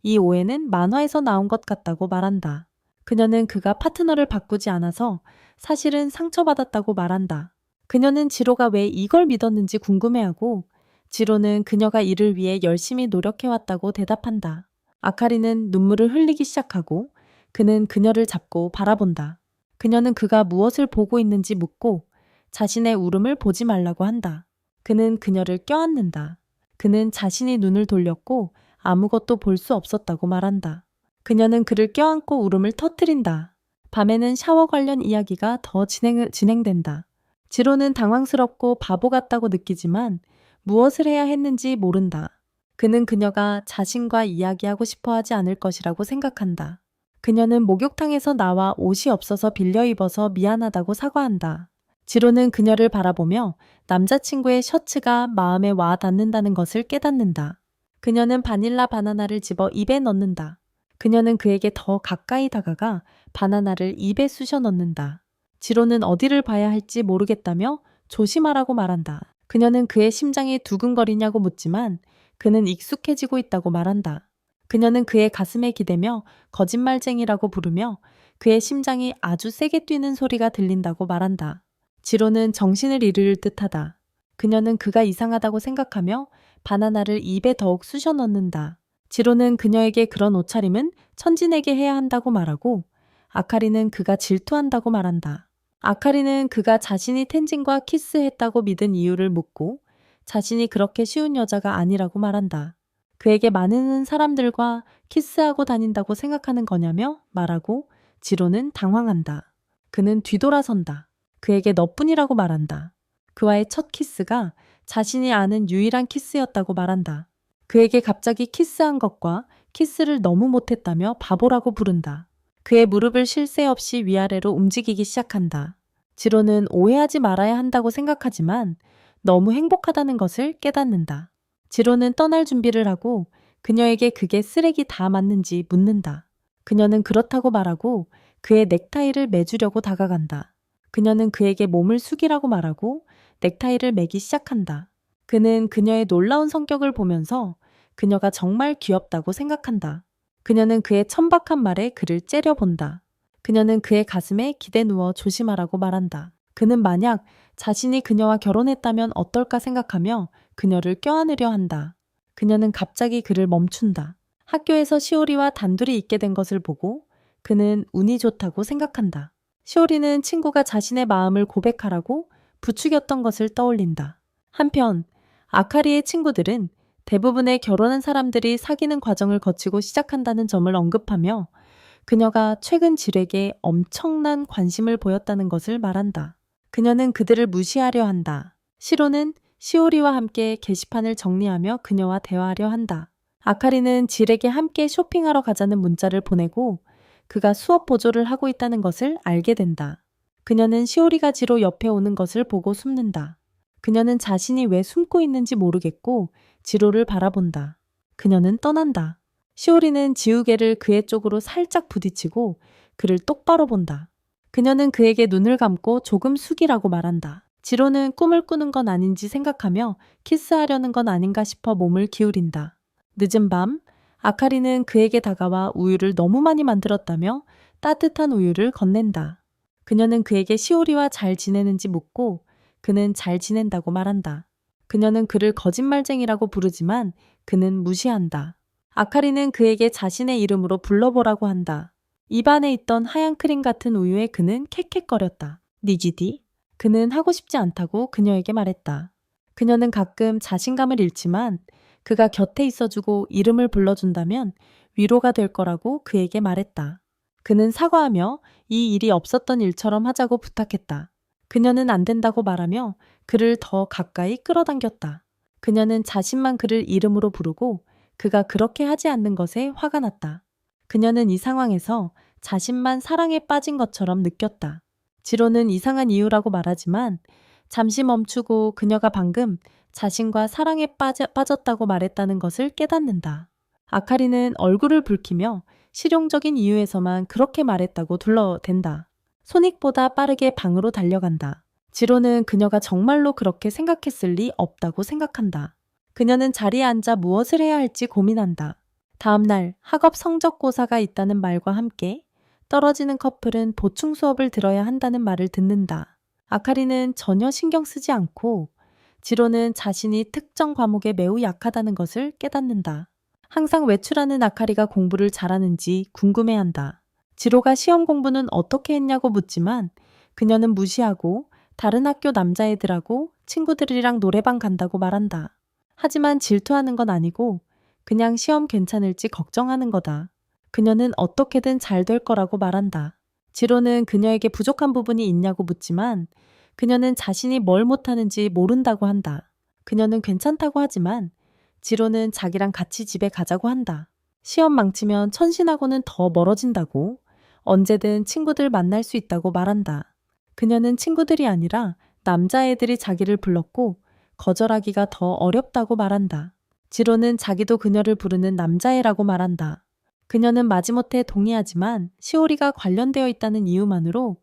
S1: 이 오해는 만화에서 나온 것 같다고 말한다. 그녀는 그가 파트너를 바꾸지 않아서 사실은 상처받았다고 말한다. 그녀는 지로가 왜 이걸 믿었는지 궁금해하고 지로는 그녀가 이를 위해 열심히 노력해왔다고 대답한다. 아카리는 눈물을 흘리기 시작하고 그는 그녀를 잡고 바라본다. 그녀는 그가 무엇을 보고 있는지 묻고 자신의 울음을 보지 말라고 한다. 그는 그녀를 껴안는다. 그는 자신이 눈을 돌렸고 아무것도 볼 수 없었다고 말한다. 그녀는 그를 껴안고 울음을 터뜨린다. 밤에는 샤워 관련 이야기가 더 진행된다. 지로는 당황스럽고 바보 같다고 느끼지만 무엇을 해야 했는지 모른다. 그는 그녀가 자신과 이야기하고 싶어 하지 않을 것이라고 생각한다. 그녀는 목욕탕에서 나와 옷이 없어서 빌려 입어서 미안하다고 사과한다. 지로는 그녀를 바라보며 남자친구의 셔츠가 마음에 와 닿는다는 것을 깨닫는다. 그녀는 바닐라 바나나를 집어 입에 넣는다. 그녀는 그에게 더 가까이 다가가 바나나를 입에 쑤셔 넣는다. 지로는 어디를 봐야 할지 모르겠다며 조심하라고 말한다. 그녀는 그의 심장이 두근거리냐고 묻지만 그는 익숙해지고 있다고 말한다. 그녀는 그의 가슴에 기대며 거짓말쟁이라고 부르며 그의 심장이 아주 세게 뛰는 소리가 들린다고 말한다. 지로는 정신을 잃을 듯하다. 그녀는 그가 이상하다고 생각하며 바나나를 입에 더욱 쑤셔 넣는다. 지로는 그녀에게 그런 옷차림은 천진에게 해야 한다고 말하고 아카리는 그가 질투한다고 말한다. 아카리는 그가 자신이 텐진과 키스했다고 믿은 이유를 묻고 자신이 그렇게 쉬운 여자가 아니라고 말한다. 그에게 많은 사람들과 키스하고 다닌다고 생각하는 거냐며 말하고 지로는 당황한다. 그는 뒤돌아선다. 그에게 너뿐이라고 말한다. 그와의 첫 키스가 자신이 아는 유일한 키스였다고 말한다. 그에게 갑자기 키스한 것과 키스를 너무 못했다며 바보라고 부른다. 그의 무릎을 쉴 새 없이 위아래로 움직이기 시작한다. 지로는 오해하지 말아야 한다고 생각하지만 너무 행복하다는 것을 깨닫는다. 지로는 떠날 준비를 하고 그녀에게 그게 쓰레기 다 맞는지 묻는다. 그녀는 그렇다고 말하고 그의 넥타이를 매주려고 다가간다. 그녀는 그에게 몸을 숙이라고 말하고 넥타이를 매기 시작한다. 그는 그녀의 놀라운 성격을 보면서 그녀가 정말 귀엽다고 생각한다. 그녀는 그의 천박한 말에 그를 째려본다. 그녀는 그의 가슴에 기대 누워 조심하라고 말한다. 그는 만약 자신이 그녀와 결혼했다면 어떨까 생각하며 그녀를 껴안으려 한다. 그녀는 갑자기 그를 멈춘다. 학교에서 시오리와 단둘이 있게 된 것을 보고 그는 운이 좋다고 생각한다. 시오리는 친구가 자신의 마음을 고백하라고 부추겼던 것을 떠올린다. 한편 아카리의 친구들은 대부분의 결혼한 사람들이 사귀는 과정을 거치고 시작한다는 점을 언급하며 그녀가 최근 질에게 엄청난 관심을 보였다는 것을 말한다. 그녀는 그들을 무시하려 한다. 시로는 시오리와 함께 게시판을 정리하며 그녀와 대화하려 한다. 아카리는 질에게 함께 쇼핑하러 가자는 문자를 보내고 그가 수업 보조를 하고 있다는 것을 알게 된다. 그녀는 시오리가 지로 옆에 오는 것을 보고 숨는다. 그녀는 자신이 왜 숨고 있는지 모르겠고 지로를 바라본다. 그녀는 떠난다. 시오리는 지우개를 그의 쪽으로 살짝 부딪히고 그를 똑바로 본다. 그녀는 그에게 눈을 감고 조금 숙이라고 말한다. 지로는 꿈을 꾸는 건 아닌지 생각하며 키스하려는 건 아닌가 싶어 몸을 기울인다. 늦은 밤, 아카리는 그에게 다가와 우유를 너무 많이 만들었다며 따뜻한 우유를 건넨다. 그녀는 그에게 시오리와 잘 지내는지 묻고 그는 잘 지낸다고 말한다. 그녀는 그를 거짓말쟁이라고 부르지만 그는 무시한다. 아카리는 그에게 자신의 이름으로 불러보라고 한다. 입안에 있던 하얀 크림 같은 우유에 그는 캑캑거렸다. 니지디? 그는 하고 싶지 않다고 그녀에게 말했다. 그녀는 가끔 자신감을 잃지만 그가 곁에 있어주고 이름을 불러준다면 위로가 될 거라고 그에게 말했다. 그는 사과하며 이 일이 없었던 일처럼 하자고 부탁했다. 그녀는 안 된다고 말하며 그를 더 가까이 끌어당겼다. 그녀는 자신만 그를 이름으로 부르고 그가 그렇게 하지 않는 것에 화가 났다. 그녀는 이 상황에서 자신만 사랑에 빠진 것처럼 느꼈다. 지로는 이상한 이유라고 말하지만 잠시 멈추고 그녀가 방금 자신과 사랑에 빠졌다고 말했다는 것을 깨닫는다. 아카리는 얼굴을 붉히며 실용적인 이유에서만 그렇게 말했다고 둘러댄다. 소닉보다 빠르게 방으로 달려간다. 지로는 그녀가 정말로 그렇게 생각했을 리 없다고 생각한다. 그녀는 자리에 앉아 무엇을 해야 할지 고민한다. 다음 날 학업 성적고사가 있다는 말과 함께 떨어지는 커플은 보충 수업을 들어야 한다는 말을 듣는다. 아카리는 전혀 신경 쓰지 않고 지로는 자신이 특정 과목에 매우 약하다는 것을 깨닫는다. 항상 외출하는 아카리가 공부를 잘하는지 궁금해한다. 지로가 시험 공부는 어떻게 했냐고 묻지만 그녀는 무시하고 다른 학교 남자애들하고 친구들이랑 노래방 간다고 말한다. 하지만 질투하는 건 아니고 그냥 시험 괜찮을지 걱정하는 거다. 그녀는 어떻게든 잘 될 거라고 말한다. 지로는 그녀에게 부족한 부분이 있냐고 묻지만 그녀는 자신이 뭘 못하는지 모른다고 한다. 그녀는 괜찮다고 하지만 지로는 자기랑 같이 집에 가자고 한다. 시험 망치면 천신하고는 더 멀어진다고, 언제든 친구들 만날 수 있다고 말한다. 그녀는 친구들이 아니라 남자애들이 자기를 불렀고 거절하기가 더 어렵다고 말한다. 지로는 자기도 그녀를 부르는 남자애라고 말한다. 그녀는 마지못해 동의하지만 시오리가 관련되어 있다는 이유만으로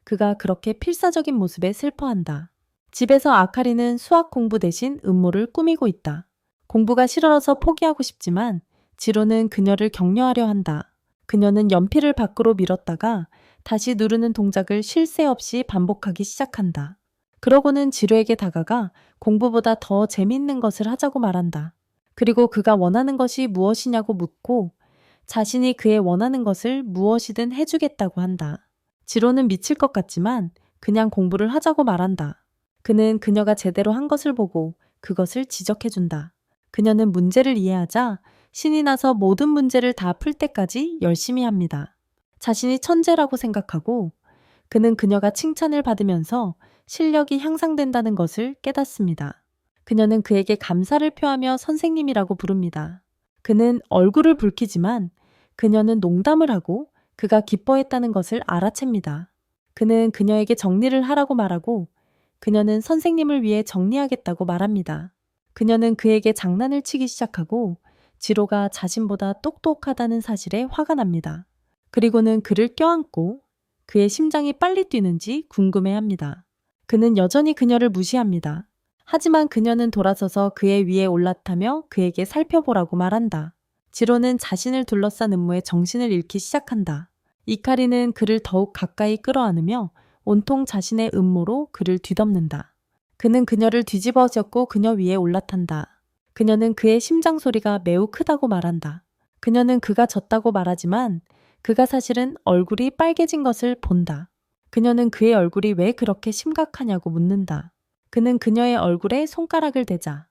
S1: 그가 그렇게 필사적인 모습에 슬퍼한다. 집에서 아카리는 수학 공부 대신 음모를 꾸미고 있다. 공부가 싫어서 포기하고 싶지만 지로는 그녀를 격려하려 한다. 그녀는 연필을 밖으로 밀었다가 다시 누르는 동작을 쉴 새 없이 반복하기 시작한다. 그러고는 지로에게 다가가 공부보다 더 재미있는 것을 하자고 말한다. 그리고 그가 원하는 것이 무엇이냐고 묻고 자신이 그의 원하는 것을 무엇이든 해주겠다고 한다. 지로는 미칠 것 같지만 그냥 공부를 하자고 말한다. 그는 그녀가 제대로 한 것을 보고 그것을 지적해준다. 그녀는 문제를 이해하자 신이 나서 모든 문제를 다 풀 때까지 열심히 합니다. 자신이 천재라고 생각하고 그는 그녀가 칭찬을 받으면서 실력이 향상된다는 것을 깨닫습니다. 그녀는 그에게 감사를 표하며 선생님이라고 부릅니다. 그는 얼굴을 붉히지만 그녀는 농담을 하고 그가 기뻐했다는 것을 알아챕니다. 그는 그녀에게 정리를 하라고 말하고 그녀는 선생님을 위해 정리하겠다고 말합니다. 그녀는 그에게 장난을 치기 시작하고 지로가 자신보다 똑똑하다는 사실에 화가 납니다. 그리고는 그를 껴안고 그의 심장이 빨리 뛰는지 궁금해합니다. 그는 여전히 그녀를 무시합니다. 하지만 그녀는 돌아서서 그의 위에 올라타며 그에게 살펴보라고 말한다. 지로는 자신을 둘러싼 음모에 정신을 잃기 시작한다. 이카리는 그를 더욱 가까이 끌어안으며 온통 자신의 음모로 그를 뒤덮는다. 그는 그녀를 뒤집어졌고 그녀 위에 올라탄다. 그녀는 그의 심장 소리가 매우 크다고 말한다. 그녀는 그가 졌다고 말하지만 그가 사실은 얼굴이 빨개진 것을 본다. 그녀는 그의 얼굴이 왜 그렇게 심각하냐고 묻는다. 그는 그녀의 얼굴에 손가락을 대자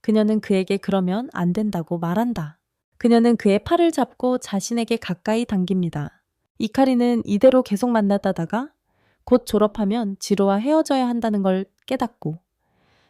S1: 그녀는 그에게 그러면 안 된다고 말한다. 그녀는 그의 팔을 잡고 자신에게 가까이 당깁니다. 이카리는 이대로 계속 만나다가 곧 졸업하면 지로와 헤어져야 한다는 걸 깨닫고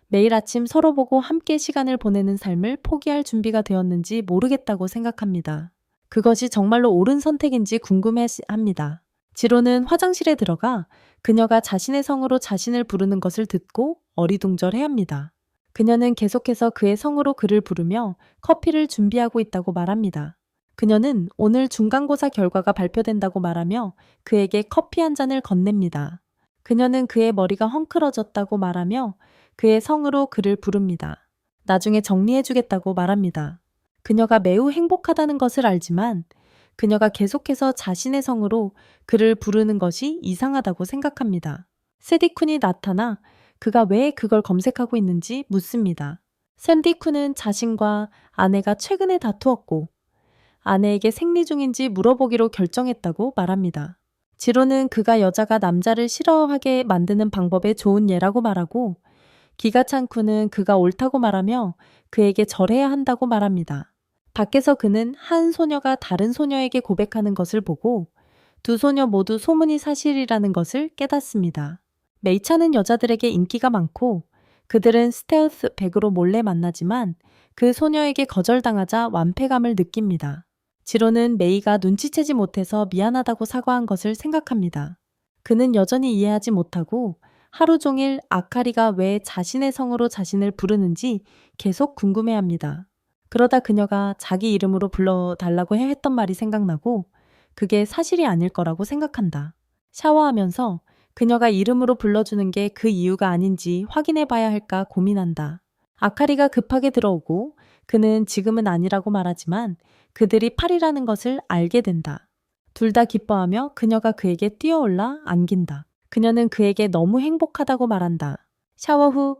S1: 매일 아침 서로 보고 함께 시간을 보내는 삶을 포기할 준비가 되었는지 모르겠다고 생각합니다. 그것이 정말로 옳은 선택인지 궁금해합니다. 지로는 화장실에 들어가 그녀가 자신의 성으로 자신을 부르는 것을 듣고 어리둥절해합니다. 그녀는 계속해서 그의 성으로 그를 부르며 커피를 준비하고 있다고 말합니다. 그녀는 오늘 중간고사 결과가 발표된다고 말하며 그에게 커피 한 잔을 건넵니다. 그녀는 그의 머리가 헝클어졌다고 말하며 그의 성으로 그를 부릅니다. 나중에 정리해주겠다고 말합니다. 그녀가 매우 행복하다는 것을 알지만 그녀가 계속해서 자신의 성으로 그를 부르는 것이 이상하다고 생각합니다. 세디쿤이 나타나 그가 왜 그걸 검색하고 있는지 묻습니다. 샌디쿤은 자신과 아내가 최근에 다투었고 아내에게 생리 중인지 물어보기로 결정했다고 말합니다. 지로는 그가 여자가 남자를 싫어하게 만드는 방법의 좋은 예라고 말하고 기가찬쿠는 그가 옳다고 말하며 그에게 절해야 한다고 말합니다. 밖에서 그는 한 소녀가 다른 소녀에게 고백하는 것을 보고 두 소녀 모두 소문이 사실이라는 것을 깨닫습니다. 메이차는 여자들에게 인기가 많고 그들은 스테어스 백으로 몰래 만나지만 그 소녀에게 거절당하자 완패감을 느낍니다. 지로는 메이가 눈치채지 못해서 미안하다고 사과한 것을 생각합니다. 그는 여전히 이해하지 못하고 하루 종일 아카리가 왜 자신의 성으로 자신을 부르는지 계속 궁금해합니다. 그러다 그녀가 자기 이름으로 불러달라고 했던 말이 생각나고 그게 사실이 아닐 거라고 생각한다. 샤워하면서 그녀가 이름으로 불러주는 게 그 이유가 아닌지 확인해 봐야 할까 고민한다. 아카리가 급하게 들어오고 그는 지금은 아니라고 말하지만 그들이 팔이라는 것을 알게 된다. 둘 다 기뻐하며 그녀가 그에게 뛰어올라 안긴다. 그녀는 그에게 너무 행복하다고 말한다. 샤워 후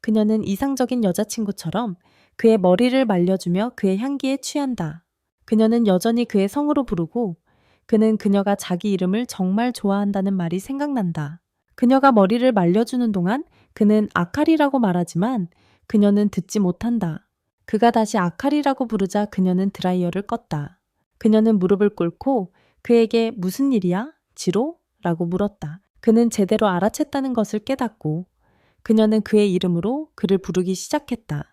S1: 그녀는 이상적인 여자친구처럼 그의 머리를 말려주며 그의 향기에 취한다. 그녀는 여전히 그의 성으로 부르고 그는 그녀가 자기 이름을 정말 좋아한다는 말이 생각난다. 그녀가 머리를 말려주는 동안 그는 아카리라고 말하지만 그녀는 듣지 못한다. 그가 다시 아카리라고 부르자 그녀는 드라이어를 껐다. 그녀는 무릎을 꿇고 그에게 무슨 일이야? 지로? 라고 물었다. 그는 제대로 알아챘다는 것을 깨닫고 그녀는 그의 이름으로 그를 부르기 시작했다.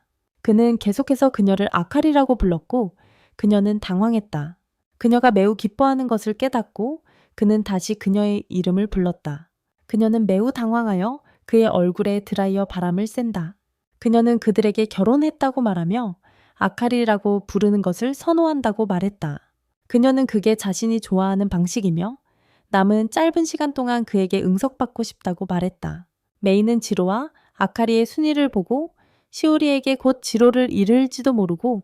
S1: 그는 계속해서 그녀를 아카리라고 불렀고 그녀는 당황했다. 그녀가 매우 기뻐하는 것을 깨닫고 그는 다시 그녀의 이름을 불렀다. 그녀는 매우 당황하여 그의 얼굴에 드라이어 바람을 쐰다. 그녀는 그들에게 결혼했다고 말하며 아카리라고 부르는 것을 선호한다고 말했다. 그녀는 그게 자신이 좋아하는 방식이며 남은 짧은 시간 동안 그에게 응석받고 싶다고 말했다. 메이는 지로와 아카리의 순위를 보고 시오리에게 곧 지로를 잃을지도 모르고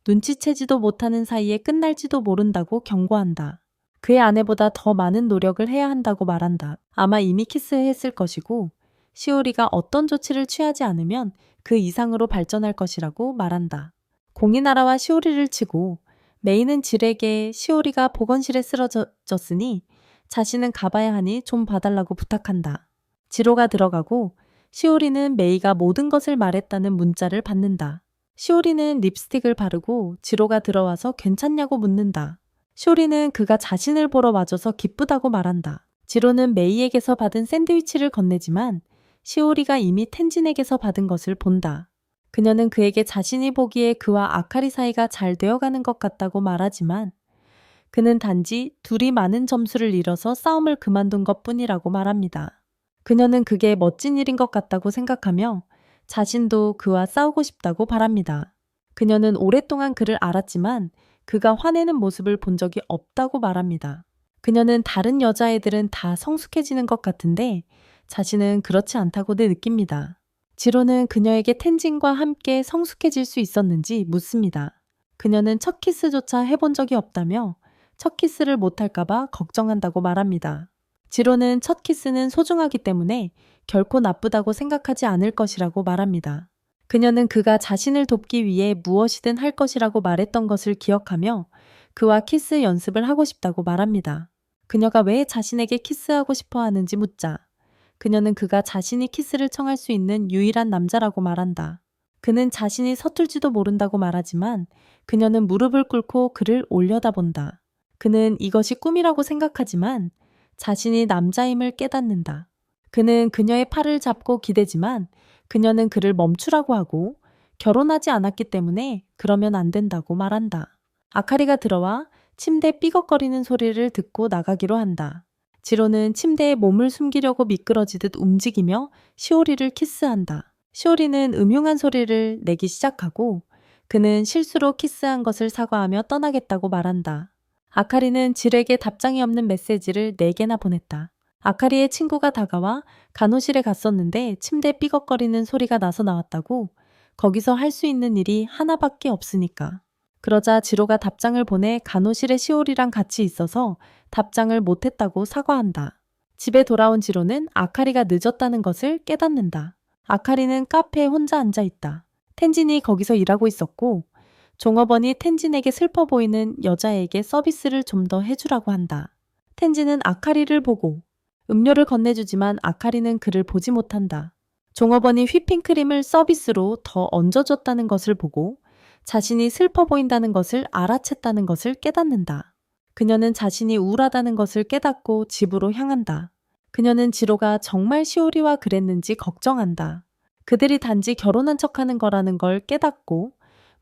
S1: 눈치채지도 못하는 사이에 끝날지도 모른다고 경고한다. 그의 아내보다 더 많은 노력을 해야 한다고 말한다. 아마 이미 키스했을 것이고 시오리가 어떤 조치를 취하지 않으면 그 이상으로 발전할 것이라고 말한다. 공이 날아와 시오리를 치고 메이는 질에게 시오리가 보건실에 쓰러졌으니 자신은 가봐야 하니 좀 봐달라고 부탁한다. 지로가 들어가고 시오리는 메이가 모든 것을 말했다는 문자를 받는다. 시오리는 립스틱을 바르고 지로가 들어와서 괜찮냐고 묻는다. 시오리는 그가 자신을 보러 와줘서 기쁘다고 말한다. 지로는 메이에게서 받은 샌드위치를 건네지만 시오리가 이미 텐진에게서 받은 것을 본다. 그녀는 그에게 자신이 보기에 그와 아카리 사이가 잘 되어가는 것 같다고 말하지만 그는 단지 둘이 많은 점수를 잃어서 싸움을 그만둔 것뿐이라고 말합니다. 그녀는 그게 멋진 일인 것 같다고 생각하며 자신도 그와 싸우고 싶다고 바랍니다. 그녀는 오랫동안 그를 알았지만 그가 화내는 모습을 본 적이 없다고 말합니다. 그녀는 다른 여자애들은 다 성숙해지는 것 같은데 자신은 그렇지 않다고 느낍니다. 지로는 그녀에게 텐진과 함께 성숙해질 수 있었는지 묻습니다. 그녀는 첫 키스조차 해본 적이 없다며 첫 키스를 못할까봐 걱정한다고 말합니다. 지로는 첫 키스는 소중하기 때문에 결코 나쁘다고 생각하지 않을 것이라고 말합니다. 그녀는 그가 자신을 돕기 위해 무엇이든 할 것이라고 말했던 것을 기억하며 그와 키스 연습을 하고 싶다고 말합니다. 그녀가 왜 자신에게 키스하고 싶어 하는지 묻자 그녀는 그가 자신이 키스를 청할 수 있는 유일한 남자라고 말한다. 그는 자신이 서툴지도 모른다고 말하지만 그녀는 무릎을 꿇고 그를 올려다본다. 그는 이것이 꿈이라고 생각하지만 자신이 남자임을 깨닫는다. 그는 그녀의 팔을 잡고 기대지만 그녀는 그를 멈추라고 하고 결혼하지 않았기 때문에 그러면 안 된다고 말한다. 아카리가 들어와 침대 삐걱거리는 소리를 듣고 나가기로 한다. 지로는 침대에 몸을 숨기려고 미끄러지듯 움직이며 시오리를 키스한다. 시오리는 음흉한 소리를 내기 시작하고 그는 실수로 키스한 것을 사과하며 떠나겠다고 말한다. 아카리는 질에게 답장이 없는 메시지를 4개나 보냈다. 아카리의 친구가 다가와 간호실에 갔었는데 침대 삐걱거리는 소리가 나서 나왔다고 거기서 할 수 있는 일이 하나밖에 없으니까. 그러자 지로가 답장을 보내 간호실에 시오리랑 같이 있어서 답장을 못했다고 사과한다. 집에 돌아온 지로는 아카리가 늦었다는 것을 깨닫는다. 아카리는 카페에 혼자 앉아 있다. 텐진이 거기서 일하고 있었고 종업원이 텐진에게 슬퍼 보이는 여자에게 서비스를 좀 더 해주라고 한다. 텐진은 아카리를 보고 음료를 건네주지만 아카리는 그를 보지 못한다. 종업원이 휘핑크림을 서비스로 더 얹어줬다는 것을 보고 자신이 슬퍼 보인다는 것을 알아챘다는 것을 깨닫는다. 그녀는 자신이 우울하다는 것을 깨닫고 집으로 향한다. 그녀는 지로가 정말 시오리와 그랬는지 걱정한다. 그들이 단지 결혼한 척하는 거라는 걸 깨닫고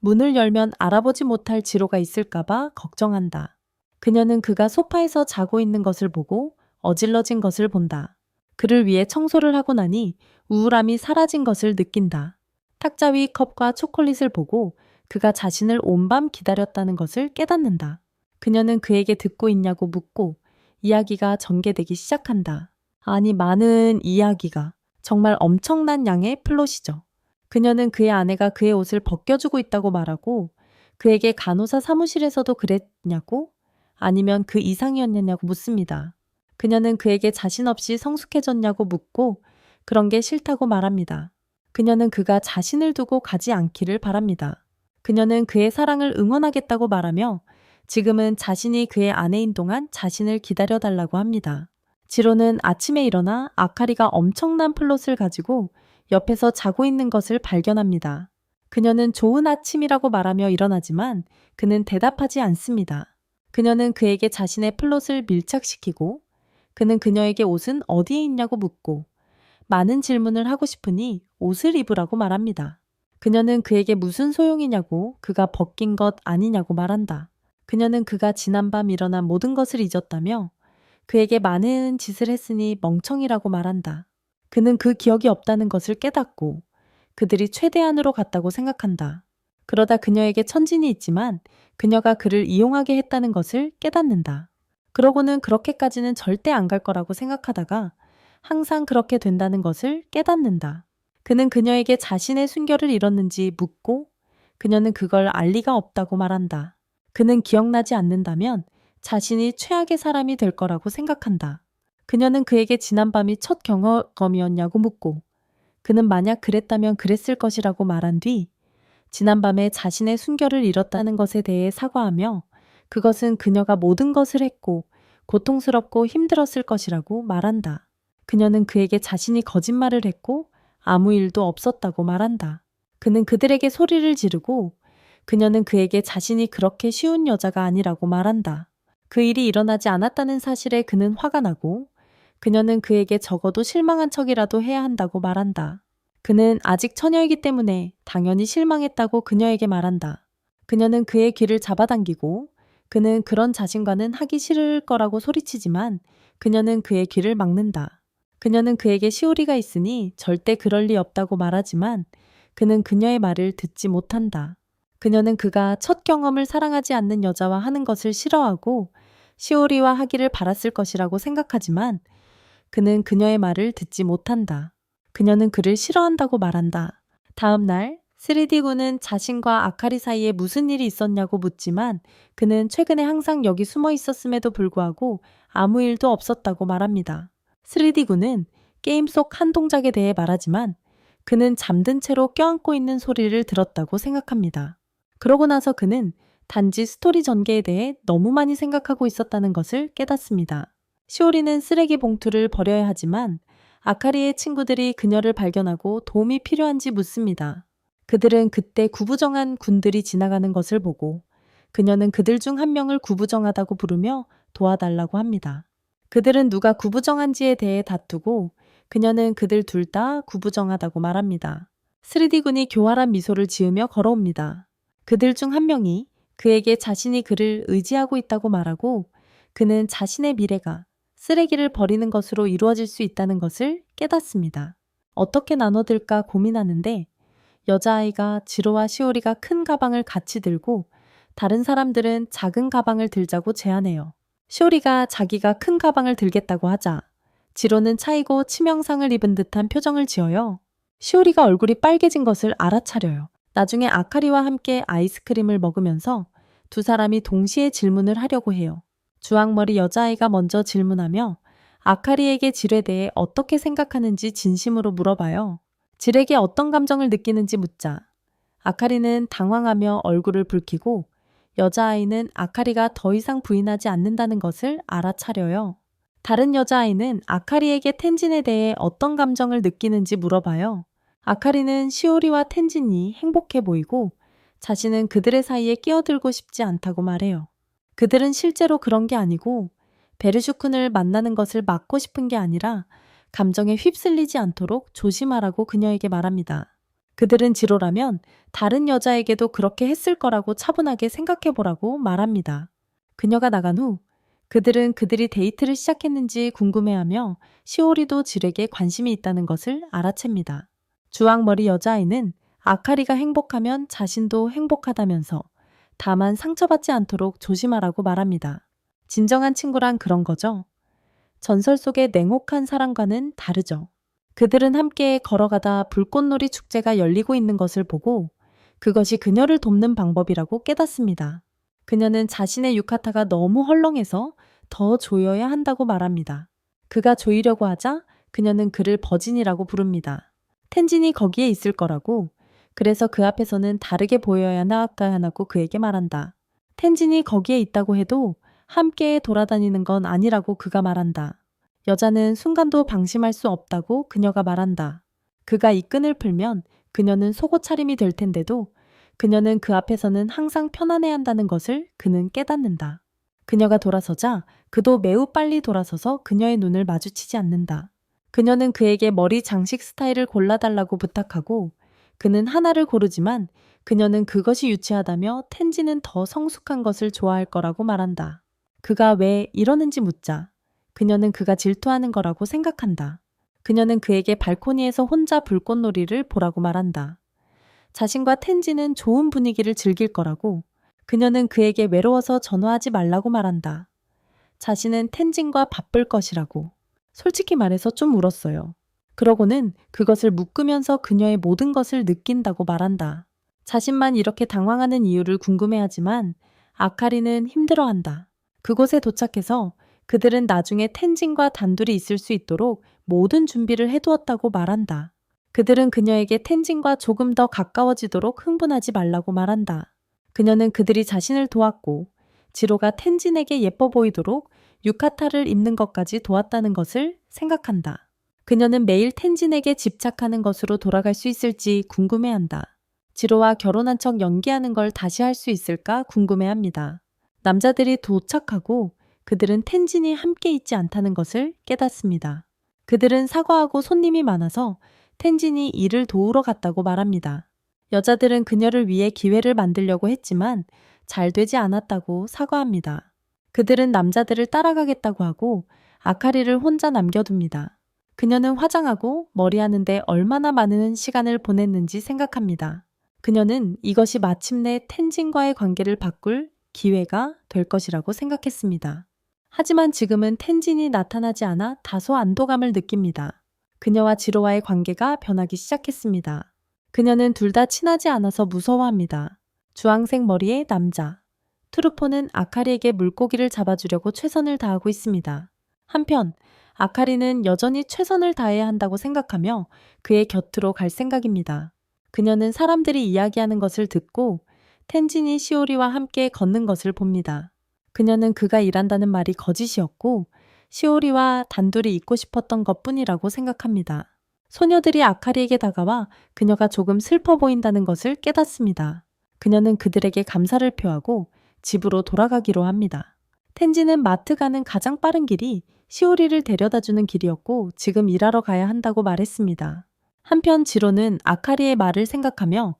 S1: 문을 열면 알아보지 못할 지로가 있을까봐 걱정한다. 그녀는 그가 소파에서 자고 있는 것을 보고 어질러진 것을 본다. 그를 위해 청소를 하고 나니 우울함이 사라진 것을 느낀다. 탁자 위 컵과 초콜릿을 보고 그가 자신을 온밤 기다렸다는 것을 깨닫는다. 그녀는 그에게 듣고 있냐고 묻고 이야기가 전개되기 시작한다. 아니 많은 이야기가 정말 엄청난 양의 플롯이죠. 그녀는 그의 아내가 그의 옷을 벗겨주고 있다고 말하고 그에게 간호사 사무실에서도 그랬냐고 아니면 그 이상이었냐고 묻습니다. 그녀는 그에게 자신 없이 성숙해졌냐고 묻고 그런 게 싫다고 말합니다. 그녀는 그가 자신을 두고 가지 않기를 바랍니다. 그녀는 그의 사랑을 응원하겠다고 말하며 지금은 자신이 그의 아내인 동안 자신을 기다려달라고 합니다. 지로는 아침에 일어나 아카리가 엄청난 플롯을 가지고 옆에서 자고 있는 것을 발견합니다. 그녀는 좋은 아침이라고 말하며 일어나지만 그는 대답하지 않습니다. 그녀는 그에게 자신의 플롯을 밀착시키고 그는 그녀에게 옷은 어디에 있냐고 묻고 많은 질문을 하고 싶으니 옷을 입으라고 말합니다. 그녀는 그에게 무슨 소용이냐고 그가 벗긴 것 아니냐고 말한다. 그녀는 그가 지난밤 일어난 모든 것을 잊었다며 그에게 많은 짓을 했으니 멍청이라고 말한다. 그는 그 기억이 없다는 것을 깨닫고 그들이 최대한으로 갔다고 생각한다. 그러다 그녀에게 천진이 있지만 그녀가 그를 이용하게 했다는 것을 깨닫는다. 그러고는 그렇게까지는 절대 안 갈 거라고 생각하다가 항상 그렇게 된다는 것을 깨닫는다. 그는 그녀에게 자신의 순결을 잃었는지 묻고 그녀는 그걸 알 리가 없다고 말한다. 그는 기억나지 않는다면 자신이 최악의 사람이 될 거라고 생각한다. 그녀는 그에게 지난밤이 첫 경험이었냐고 묻고 그는 만약 그랬다면 그랬을 것이라고 말한 뒤 지난밤에 자신의 순결을 잃었다는 것에 대해 사과하며 그것은 그녀가 모든 것을 했고 고통스럽고 힘들었을 것이라고 말한다. 그녀는 그에게 자신이 거짓말을 했고 아무 일도 없었다고 말한다. 그는 그들에게 소리를 지르고 그녀는 그에게 자신이 그렇게 쉬운 여자가 아니라고 말한다. 그 일이 일어나지 않았다는 사실에 그는 화가 나고 그녀는 그에게 적어도 실망한 척이라도 해야 한다고 말한다. 그는 아직 처녀이기 때문에 당연히 실망했다고 그녀에게 말한다. 그녀는 그의 귀를 잡아당기고 그는 그런 자신과는 하기 싫을 거라고 소리치지만 그녀는 그의 귀를 막는다. 그녀는 그에게 시오리가 있으니 절대 그럴 리 없다고 말하지만 그는 그녀의 말을 듣지 못한다. 그녀는 그가 첫 경험을 사랑하지 않는 여자와 하는 것을 싫어하고 시오리와 하기를 바랐을 것이라고 생각하지만 그는 그녀의 말을 듣지 못한다. 그녀는 그를 싫어한다고 말한다. 다음 날 3D군은 자신과 아카리 사이에 무슨 일이 있었냐고 묻지만 그는 최근에 항상 여기 숨어 있었음에도 불구하고 아무 일도 없었다고 말합니다. 3D군은 게임 속 한 동작에 대해 말하지만 그는 잠든 채로 껴안고 있는 소리를 들었다고 생각합니다. 그러고 나서 그는 단지 스토리 전개에 대해 너무 많이 생각하고 있었다는 것을 깨닫습니다. 시오리는 쓰레기 봉투를 버려야 하지만 아카리의 친구들이 그녀를 발견하고 도움이 필요한지 묻습니다. 그들은 그때 구부정한 군들이 지나가는 것을 보고 그녀는 그들 중 한 명을 구부정하다고 부르며 도와달라고 합니다. 그들은 누가 구부정한지에 대해 다투고 그녀는 그들 둘 다 구부정하다고 말합니다. 3D군이 교활한 미소를 지으며 걸어옵니다. 그들 중 한 명이 그에게 자신이 그를 의지하고 있다고 말하고 그는 자신의 미래가 쓰레기를 버리는 것으로 이루어질 수 있다는 것을 깨닫습니다. 어떻게 나눠들까 고민하는데 여자아이가 지로와 시오리가 큰 가방을 같이 들고 다른 사람들은 작은 가방을 들자고 제안해요. 시오리가 자기가 큰 가방을 들겠다고 하자 지로는 차이고 치명상을 입은 듯한 표정을 지어요. 시오리가 얼굴이 빨개진 것을 알아차려요. 나중에 아카리와 함께 아이스크림을 먹으면서 두 사람이 동시에 질문을 하려고 해요. 주황머리 여자아이가 먼저 질문하며 아카리에게 질에 대해 어떻게 생각하는지 진심으로 물어봐요. 질에게 어떤 감정을 느끼는지 묻자 아카리는 당황하며 얼굴을 붉히고 여자아이는 아카리가 더 이상 부인하지 않는다는 것을 알아차려요. 다른 여자아이는 아카리에게 텐진에 대해 어떤 감정을 느끼는지 물어봐요. 아카리는 시오리와 텐진이 행복해 보이고 자신은 그들의 사이에 끼어들고 싶지 않다고 말해요. 그들은 실제로 그런 게 아니고 베르슈쿤을 만나는 것을 막고 싶은 게 아니라 감정에 휩쓸리지 않도록 조심하라고 그녀에게 말합니다. 그들은 지로라면 다른 여자에게도 그렇게 했을 거라고 차분하게 생각해보라고 말합니다. 그녀가 나간 후 그들은 그들이 데이트를 시작했는지 궁금해하며 시오리도 질에게 관심이 있다는 것을 알아챕니다. 주황머리 여자아이는 아카리가 행복하면 자신도 행복하다면서 다만 상처받지 않도록 조심하라고 말합니다. 진정한 친구란 그런 거죠. 전설 속의 냉혹한 사랑과는 다르죠. 그들은 함께 걸어가다 불꽃놀이 축제가 열리고 있는 것을 보고 그것이 그녀를 돕는 방법이라고 깨닫습니다. 그녀는 자신의 유카타가 너무 헐렁해서 더 조여야 한다고 말합니다. 그가 조이려고 하자 그녀는 그를 버진이라고 부릅니다. 텐진이 거기에 있을 거라고 그래서 그 앞에서는 다르게 보여야 하나고 그에게 말한다. 텐진이 거기에 있다고 해도 함께 돌아다니는 건 아니라고 그가 말한다. 여자는 순간도 방심할 수 없다고 그녀가 말한다. 그가 이 끈을 풀면 그녀는 속옷 차림이 될 텐데도 그녀는 그 앞에서는 항상 편안해야 한다는 것을 그는 깨닫는다. 그녀가 돌아서자 그도 매우 빨리 돌아서서 그녀의 눈을 마주치지 않는다. 그녀는 그에게 머리 장식 스타일을 골라달라고 부탁하고 그는 하나를 고르지만 그녀는 그것이 유치하다며 텐지는 더 성숙한 것을 좋아할 거라고 말한다. 그가 왜 이러는지 묻자 그녀는 그가 질투하는 거라고 생각한다. 그녀는 그에게 발코니에서 혼자 불꽃놀이를 보라고 말한다. 자신과 텐지는 좋은 분위기를 즐길 거라고 그녀는 그에게 외로워서 전화하지 말라고 말한다. 자신은 텐진과 바쁠 것이라고. 솔직히 말해서 좀 울었어요. 그러고는 그것을 묶으면서 그녀의 모든 것을 느낀다고 말한다. 자신만 이렇게 당황하는 이유를 궁금해하지만 아카리는 힘들어한다. 그곳에 도착해서 그들은 나중에 텐진과 단둘이 있을 수 있도록 모든 준비를 해두었다고 말한다. 그들은 그녀에게 텐진과 조금 더 가까워지도록 흥분하지 말라고 말한다. 그녀는 그들이 자신을 도왔고 지로가 텐진에게 예뻐 보이도록 유카타를 입는 것까지 도왔다는 것을 생각한다. 그녀는 매일 텐진에게 집착하는 것으로 돌아갈 수 있을지 궁금해한다. 지로와 결혼한 척 연기하는 걸 다시 할 수 있을까 궁금해합니다. 남자들이 도착하고 그들은 텐진이 함께 있지 않다는 것을 깨닫습니다. 그들은 사과하고 손님이 많아서 텐진이 일을 도우러 갔다고 말합니다. 여자들은 그녀를 위해 기회를 만들려고 했지만 잘 되지 않았다고 사과합니다. 그들은 남자들을 따라가겠다고 하고 아카리를 혼자 남겨둡니다. 그녀는 화장하고 머리하는데 얼마나 많은 시간을 보냈는지 생각합니다. 그녀는 이것이 마침내 텐진과의 관계를 바꿀 기회가 될 것이라고 생각했습니다. 하지만 지금은 텐진이 나타나지 않아 다소 안도감을 느낍니다. 그녀와 지로와의 관계가 변하기 시작했습니다. 그녀는 둘 다 친하지 않아서 무서워합니다. 주황색 머리의 남자. 트루포는 아카리에게 물고기를 잡아주려고 최선을 다하고 있습니다. 한편 아카리는 여전히 최선을 다해야 한다고 생각하며 그의 곁으로 갈 생각입니다. 그녀는 사람들이 이야기하는 것을 듣고 텐진이 시오리와 함께 걷는 것을 봅니다. 그녀는 그가 일한다는 말이 거짓이었고 시오리와 단둘이 있고 싶었던 것뿐이라고 생각합니다. 소녀들이 아카리에게 다가와 그녀가 조금 슬퍼 보인다는 것을 깨닫습니다. 그녀는 그들에게 감사를 표하고 집으로 돌아가기로 합니다. 텐지는 마트 가는 가장 빠른 길이 시오리를 데려다주는 길이었고 지금 일하러 가야 한다고 말했습니다. 한편 지로는 아카리의 말을 생각하며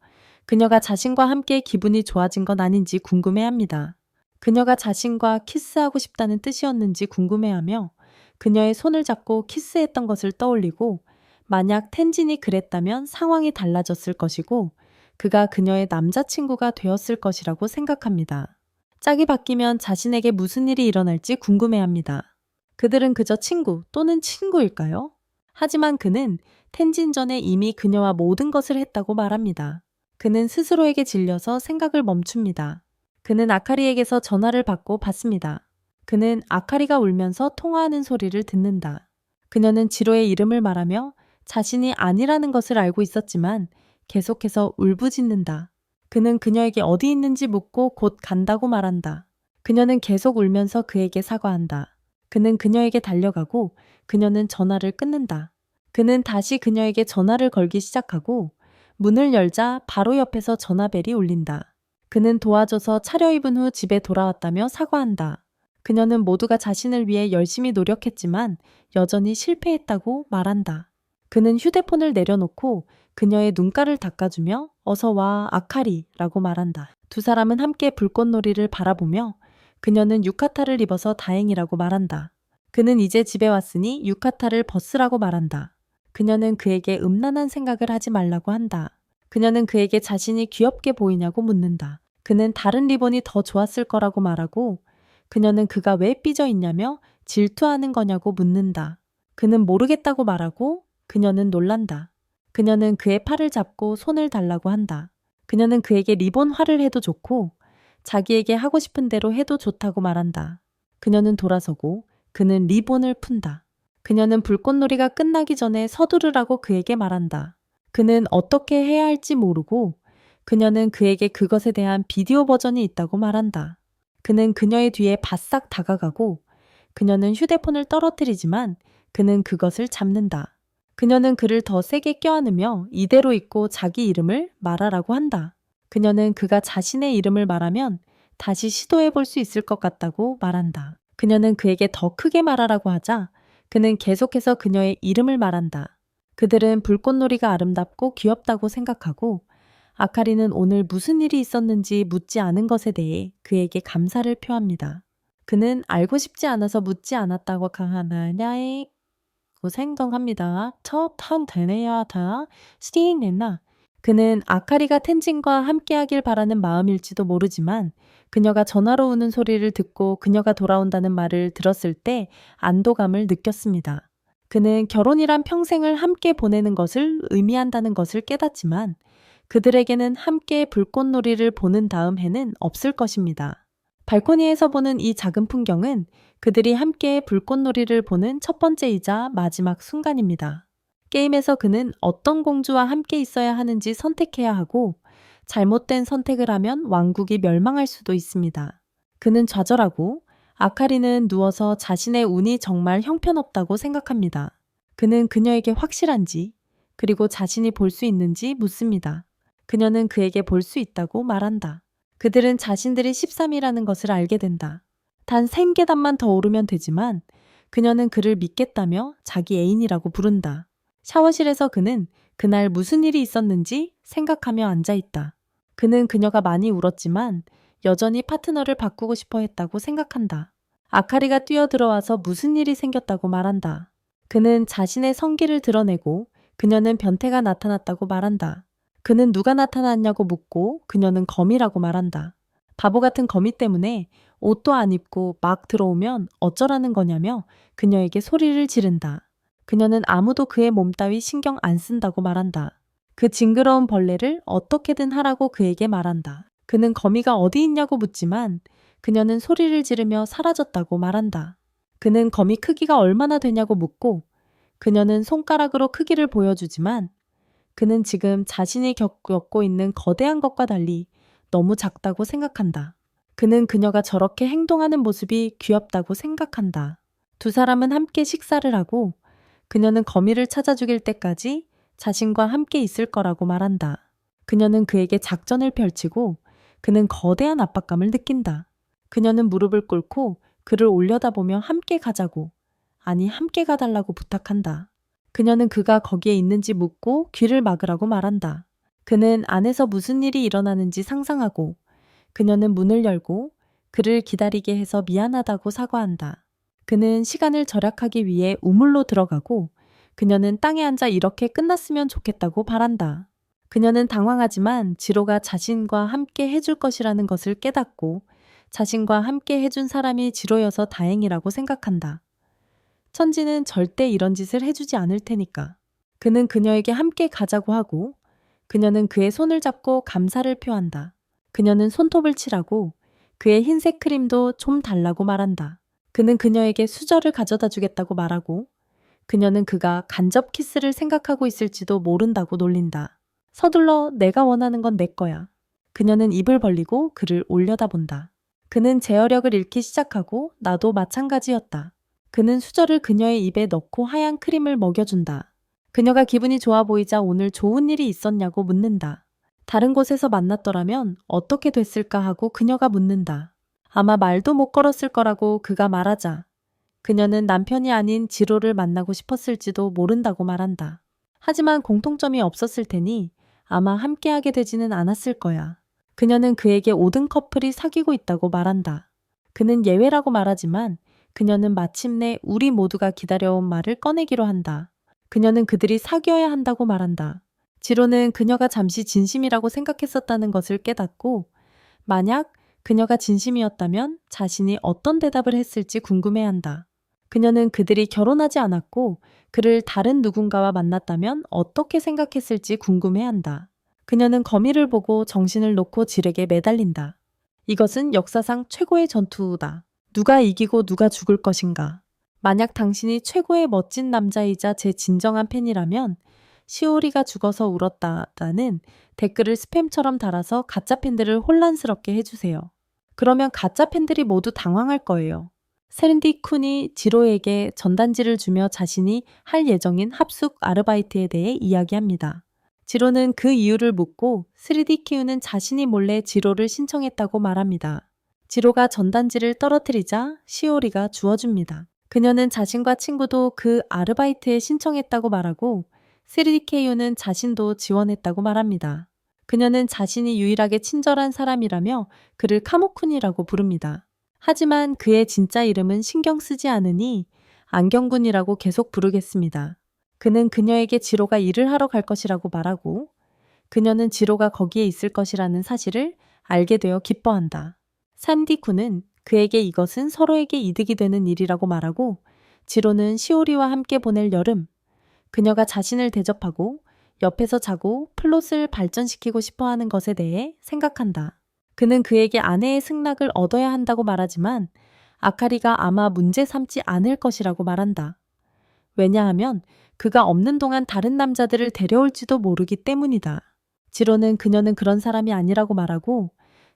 S1: 그녀가 자신과 함께 기분이 좋아진 건 아닌지 궁금해합니다. 그녀가 자신과 키스하고 싶다는 뜻이었는지 궁금해하며 그녀의 손을 잡고 키스했던 것을 떠올리고 만약 텐진이 그랬다면 상황이 달라졌을 것이고 그가 그녀의 남자친구가 되었을 것이라고 생각합니다. 짝이 바뀌면 자신에게 무슨 일이 일어날지 궁금해합니다. 그들은 그저 친구 또는 친구일까요? 하지만 그는 텐진 전에 이미 그녀와 모든 것을 했다고 말합니다. 그는 스스로에게 질려서 생각을 멈춥니다. 그는 아카리에게서 전화를 받고 받습니다. 그는 아카리가 울면서 통화하는 소리를 듣는다. 그녀는 지로의 이름을 말하며 자신이 아니라는 것을 알고 있었지만 계속해서 울부짖는다. 그는 그녀에게 어디 있는지 묻고 곧 간다고 말한다. 그녀는 계속 울면서 그에게 사과한다. 그는 그녀에게 달려가고 그녀는 전화를 끊는다. 그는 다시 그녀에게 전화를 걸기 시작하고 문을 열자 바로 옆에서 전화벨이 울린다. 그는 도와줘서 차려입은 후 집에 돌아왔다며 사과한다. 그녀는 모두가 자신을 위해 열심히 노력했지만 여전히 실패했다고 말한다. 그는 휴대폰을 내려놓고 그녀의 눈가를 닦아주며 어서 와 아카리 라고 말한다. 두 사람은 함께 불꽃놀이를 바라보며 그녀는 유카타를 입어서 다행이라고 말한다. 그는 이제 집에 왔으니 유카타를 벗으라고 말한다. 그녀는 그에게 음란한 생각을 하지 말라고 한다. 그녀는 그에게 자신이 귀엽게 보이냐고 묻는다. 그는 다른 리본이 더 좋았을 거라고 말하고 그녀는 그가 왜 삐져 있냐며 질투하는 거냐고 묻는다. 그는 모르겠다고 말하고 그녀는 놀란다. 그녀는 그의 팔을 잡고 손을 달라고 한다. 그녀는 그에게 리본 화를 해도 좋고 자기에게 하고 싶은 대로 해도 좋다고 말한다. 그녀는 돌아서고 그는 리본을 푼다. 그녀는 불꽃놀이가 끝나기 전에 서두르라고 그에게 말한다. 그는 어떻게 해야 할지 모르고 그녀는 그에게 그것에 대한 비디오 버전이 있다고 말한다. 그는 그녀의 뒤에 바싹 다가가고 그녀는 휴대폰을 떨어뜨리지만 그는 그것을 잡는다. 그녀는 그를 더 세게 껴안으며 이대로 있고 자기 이름을 말하라고 한다. 그녀는 그가 자신의 이름을 말하면 다시 시도해 볼 수 있을 것 같다고 말한다. 그녀는 그에게 더 크게 말하라고 하자 그는 계속해서 그녀의 이름을 말한다. 그들은 불꽃놀이가 아름답고 귀엽다고 생각하고 아카리는 오늘 무슨 일이 있었는지 묻지 않은 것에 대해 그에게 감사를 표합니다. 그는 알고 싶지 않아서 묻지 않았다고 하나냐에 생각합니다. 첫한 되네야다 스티잉냈나. 그는 아카리가 텐진과 함께하길 바라는 마음일지도 모르지만 그녀가 전화로 우는 소리를 듣고 그녀가 돌아온다는 말을 들었을 때 안도감을 느꼈습니다. 그는 결혼이란 평생을 함께 보내는 것을 의미한다는 것을 깨닫지만 그들에게는 함께 불꽃놀이를 보는 다음 해는 없을 것입니다. 발코니에서 보는 이 작은 풍경은 그들이 함께 불꽃놀이를 보는 첫 번째이자 마지막 순간입니다. 게임에서 그는 어떤 공주와 함께 있어야 하는지 선택해야 하고 잘못된 선택을 하면 왕국이 멸망할 수도 있습니다. 그는 좌절하고 아카리는 누워서 자신의 운이 정말 형편없다고 생각합니다. 그는 그녀에게 확실한지 그리고 자신이 볼 수 있는지 묻습니다. 그녀는 그에게 볼 수 있다고 말한다. 그들은 자신들이 13이라는 것을 알게 된다. 단 3계단만 더 오르면 되지만 그녀는 그를 믿겠다며 자기 애인이라고 부른다. 샤워실에서 그는 그날 무슨 일이 있었는지 생각하며 앉아있다. 그는 그녀가 많이 울었지만 여전히 파트너를 바꾸고 싶어 했다고 생각한다. 아카리가 뛰어들어와서 무슨 일이 생겼다고 말한다. 그는 자신의 성기를 드러내고 그녀는 변태가 나타났다고 말한다. 그는 누가 나타났냐고 묻고 그녀는 거미라고 말한다. 바보 같은 거미 때문에 옷도 안 입고 막 들어오면 어쩌라는 거냐며 그녀에게 소리를 지른다. 그녀는 아무도 그의 몸 따위 신경 안 쓴다고 말한다. 그 징그러운 벌레를 어떻게든 하라고 그에게 말한다. 그는 거미가 어디 있냐고 묻지만 그녀는 소리를 지르며 사라졌다고 말한다. 그는 거미 크기가 얼마나 되냐고 묻고 그녀는 손가락으로 크기를 보여주지만 그는 지금 자신이 겪고 있는 거대한 것과 달리 너무 작다고 생각한다. 그는 그녀가 저렇게 행동하는 모습이 귀엽다고 생각한다. 두 사람은 함께 식사를 하고 그녀는 거미를 찾아 죽일 때까지 자신과 함께 있을 거라고 말한다. 그녀는 그에게 작전을 펼치고 그는 거대한 압박감을 느낀다. 그녀는 무릎을 꿇고 그를 올려다보며 함께 가자고, 아니 함께 가달라고 부탁한다. 그녀는 그가 거기에 있는지 묻고 귀를 막으라고 말한다. 그는 안에서 무슨 일이 일어나는지 상상하고 그녀는 문을 열고 그를 기다리게 해서 미안하다고 사과한다. 그는 시간을 절약하기 위해 우물로 들어가고 그녀는 땅에 앉아 이렇게 끝났으면 좋겠다고 바란다. 그녀는 당황하지만 지로가 자신과 함께 해줄 것이라는 것을 깨닫고 자신과 함께 해준 사람이 지로여서 다행이라고 생각한다. 천지는 절대 이런 짓을 해주지 않을 테니까. 그는 그녀에게 함께 가자고 하고 그녀는 그의 손을 잡고 감사를 표한다. 그녀는 손톱을 칠하고 그의 흰색 크림도 좀 달라고 말한다. 그는 그녀에게 수저를 가져다 주겠다고 말하고 그녀는 그가 간접 키스를 생각하고 있을지도 모른다고 놀린다. 서둘러 내가 원하는 건 내 거야. 그녀는 입을 벌리고 그를 올려다본다. 그는 제어력을 잃기 시작하고 나도 마찬가지였다. 그는 수저를 그녀의 입에 넣고 하얀 크림을 먹여준다. 그녀가 기분이 좋아 보이자 오늘 좋은 일이 있었냐고 묻는다. 다른 곳에서 만났더라면 어떻게 됐을까 하고 그녀가 묻는다. 아마 말도 못 걸었을 거라고 그가 말하자 그녀는 남편이 아닌 지로를 만나고 싶었을지도 모른다고 말한다. 하지만 공통점이 없었을 테니 아마 함께하게 되지는 않았을 거야. 그녀는 그에게 5등 커플이 사귀고 있다고 말한다. 그는 예외라고 말하지만 그녀는 마침내 우리 모두가 기다려온 말을 꺼내기로 한다. 그녀는 그들이 사귀어야 한다고 말한다. 지로는 그녀가 잠시 진심이라고 생각했었다는 것을 깨닫고 만약 그녀가 진심이었다면 자신이 어떤 대답을 했을지 궁금해한다. 그녀는 그들이 결혼하지 않았고 그를 다른 누군가와 만났다면 어떻게 생각했을지 궁금해한다. 그녀는 거미를 보고 정신을 놓고 질에게 매달린다. 이것은 역사상 최고의 전투다. 누가 이기고 누가 죽을 것인가. 만약 당신이 최고의 멋진 남자이자 제 진정한 팬이라면 시오리가 죽어서 울었다는 댓글을 스팸처럼 달아서 가짜 팬들을 혼란스럽게 해주세요. 그러면 가짜 팬들이 모두 당황할 거예요. 세린디 쿤이 지로에게 전단지를 주며 자신이 할 예정인 합숙 아르바이트에 대해 이야기합니다. 지로는 그 이유를 묻고 3D 키우는 자신이 몰래 지로를 신청했다고 말합니다. 지로가 전단지를 떨어뜨리자 시오리가 주워줍니다. 그녀는 자신과 친구도 그 아르바이트에 신청했다고 말하고 3DKU는 자신도 지원했다고 말합니다. 그녀는 자신이 유일하게 친절한 사람이라며 그를 카모쿤이라고 부릅니다. 하지만 그의 진짜 이름은 신경 쓰지 않으니 안경군이라고 계속 부르겠습니다. 그는 그녀에게 지로가 일을 하러 갈 것이라고 말하고 그녀는 지로가 거기에 있을 것이라는 사실을 알게 되어 기뻐한다. 산디쿠는 그에게 이것은 서로에게 이득이 되는 일이라고 말하고 지로는 시오리와 함께 보낼 여름, 그녀가 자신을 대접하고 옆에서 자고 플롯을 발전시키고 싶어하는 것에 대해 생각한다. 그는 그에게 아내의 승낙을 얻어야 한다고 말하지만 아카리가 아마 문제 삼지 않을 것이라고 말한다. 왜냐하면 그가 없는 동안 다른 남자들을 데려올지도 모르기 때문이다. 지로는 그녀는 그런 사람이 아니라고 말하고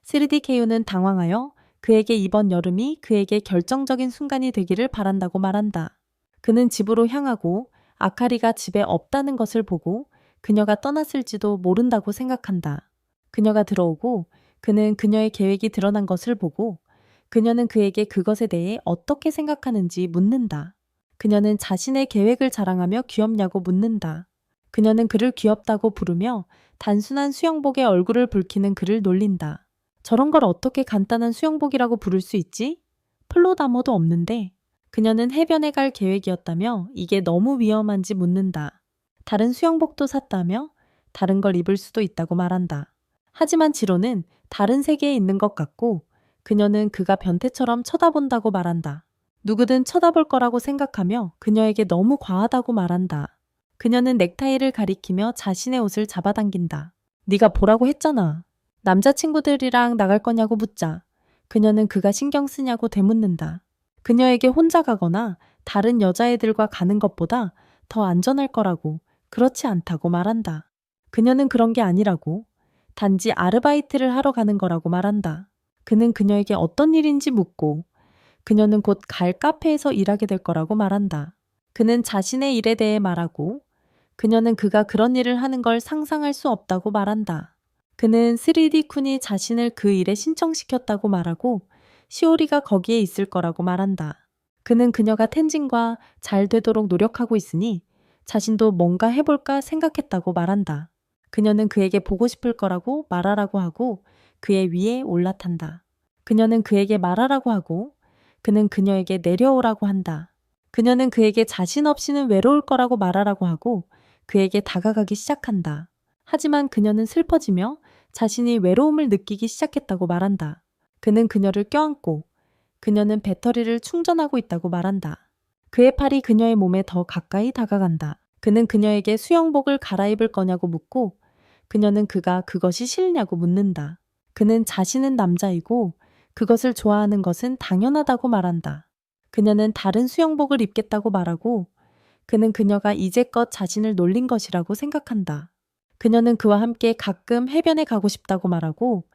S1: 3DKU는 당황하여 그에게 이번 여름이 그에게 결정적인 순간이 되기를 바란다고 말한다. 그는 집으로 향하고 아카리가 집에 없다는 것을 보고 그녀가 떠났을지도 모른다고 생각한다. 그녀가 들어오고 그는 그녀의 계획이 드러난 것을 보고 그녀는 그에게 그것에 대해 어떻게 생각하는지 묻는다. 그녀는 자신의 계획을 자랑하며 귀엽냐고 묻는다. 그녀는 그를 귀엽다고 부르며 단순한 수영복에 얼굴을 붉히는 그를 놀린다. 저런 걸 어떻게 간단한 수영복이라고 부를 수 있지? 플롯 아머도 없는데. 그녀는 해변에 갈 계획이었다며 이게 너무 위험한지 묻는다. 다른 수영복도 샀다며 다른 걸 입을 수도 있다고 말한다. 하지만 지로는 다른 세계에 있는 것 같고 그녀는 그가 변태처럼 쳐다본다고 말한다. 누구든 쳐다볼 거라고 생각하며 그녀에게 너무 과하다고 말한다. 그녀는 넥타이를 가리키며 자신의 옷을 잡아당긴다. 네가 보라고 했잖아. 남자친구들이랑 나갈 거냐고 묻자 그녀는 그가 신경 쓰냐고 되묻는다. 그녀에게 혼자 가거나 다른 여자애들과 가는 것보다 더 안전할 거라고 그렇지 않다고 말한다. 그녀는 그런 게 아니라고 단지 아르바이트를 하러 가는 거라고 말한다. 그는 그녀에게 어떤 일인지 묻고 그녀는 곧 갈 카페에서 일하게 될 거라고 말한다. 그는 자신의 일에 대해 말하고 그녀는 그가 그런 일을 하는 걸 상상할 수 없다고 말한다. 그는 3D쿤이 자신을 그 일에 신청시켰다고 말하고 시오리가 거기에 있을 거라고 말한다. 그는 그녀가 텐진과 잘 되도록 노력하고 있으니 자신도 뭔가 해볼까 생각했다고 말한다. 그녀는 그에게 보고 싶을 거라고 말하라고 하고 그의 위에 올라탄다. 그녀는 그에게 말하라고 하고 그는 그녀에게 내려오라고 한다. 그녀는 그에게 자신 없이는 외로울 거라고 말하라고 하고 그에게 다가가기 시작한다. 하지만 그녀는 슬퍼지며 자신이 외로움을 느끼기 시작했다고 말한다. 그는 그녀를 껴안고 그녀는 배터리를 충전하고 있다고 말한다. 그의 팔이 그녀의 몸에 더 가까이 다가간다. 그는 그녀에게 수영복을 갈아입을 거냐고 묻고 그녀는 그가 그것이 싫냐고 묻는다. 그는 자신은 남자이고 그것을 좋아하는 것은 당연하다고 말한다. 그녀는 다른 수영복을 입겠다고 말하고 그는 그녀가 이제껏 자신을 놀린 것이라고 생각한다. 그녀는 그와 함께 가끔 해변에 가고 싶다고 말하고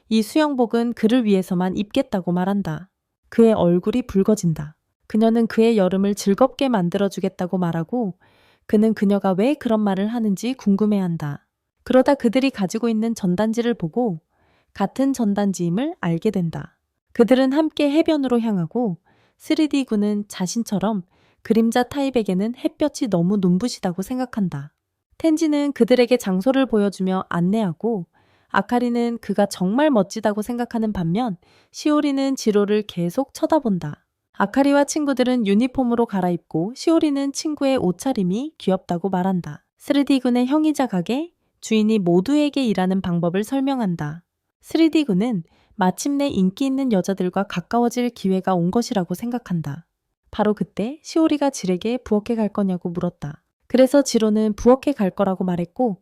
S1: 이 수영복은 그를 위해서만 입겠다고 말한다. 그의 얼굴이 붉어진다. 그녀는 그의 여름을 즐겁게 만들어주겠다고 말하고 그는 그녀가 왜 그런 말을 하는지 궁금해한다. 그러다 그들이 가지고 있는 전단지를 보고 같은 전단지임을 알게 된다. 그들은 함께 해변으로 향하고 3D군은 자신처럼 그림자 타입에게는 햇볕이 너무 눈부시다고 생각한다. 텐지는 그들에게 장소를 보여주며 안내하고 아카리는 그가 정말 멋지다고 생각하는 반면 시오리는 지로를 계속 쳐다본다. 아카리와 친구들은 유니폼으로 갈아입고 시오리는 친구의 옷차림이 귀엽다고 말한다. 3D군의 형이자 가게, 주인이 모두에게 일하는 방법을 설명한다. 3D군은 마침내 인기 있는 여자들과 가까워질 기회가 온 것이라고 생각한다. 바로 그때 시오리가 질에게 부엌에 갈 거냐고 물었다. 그래서 지로는 부엌에 갈 거라고 말했고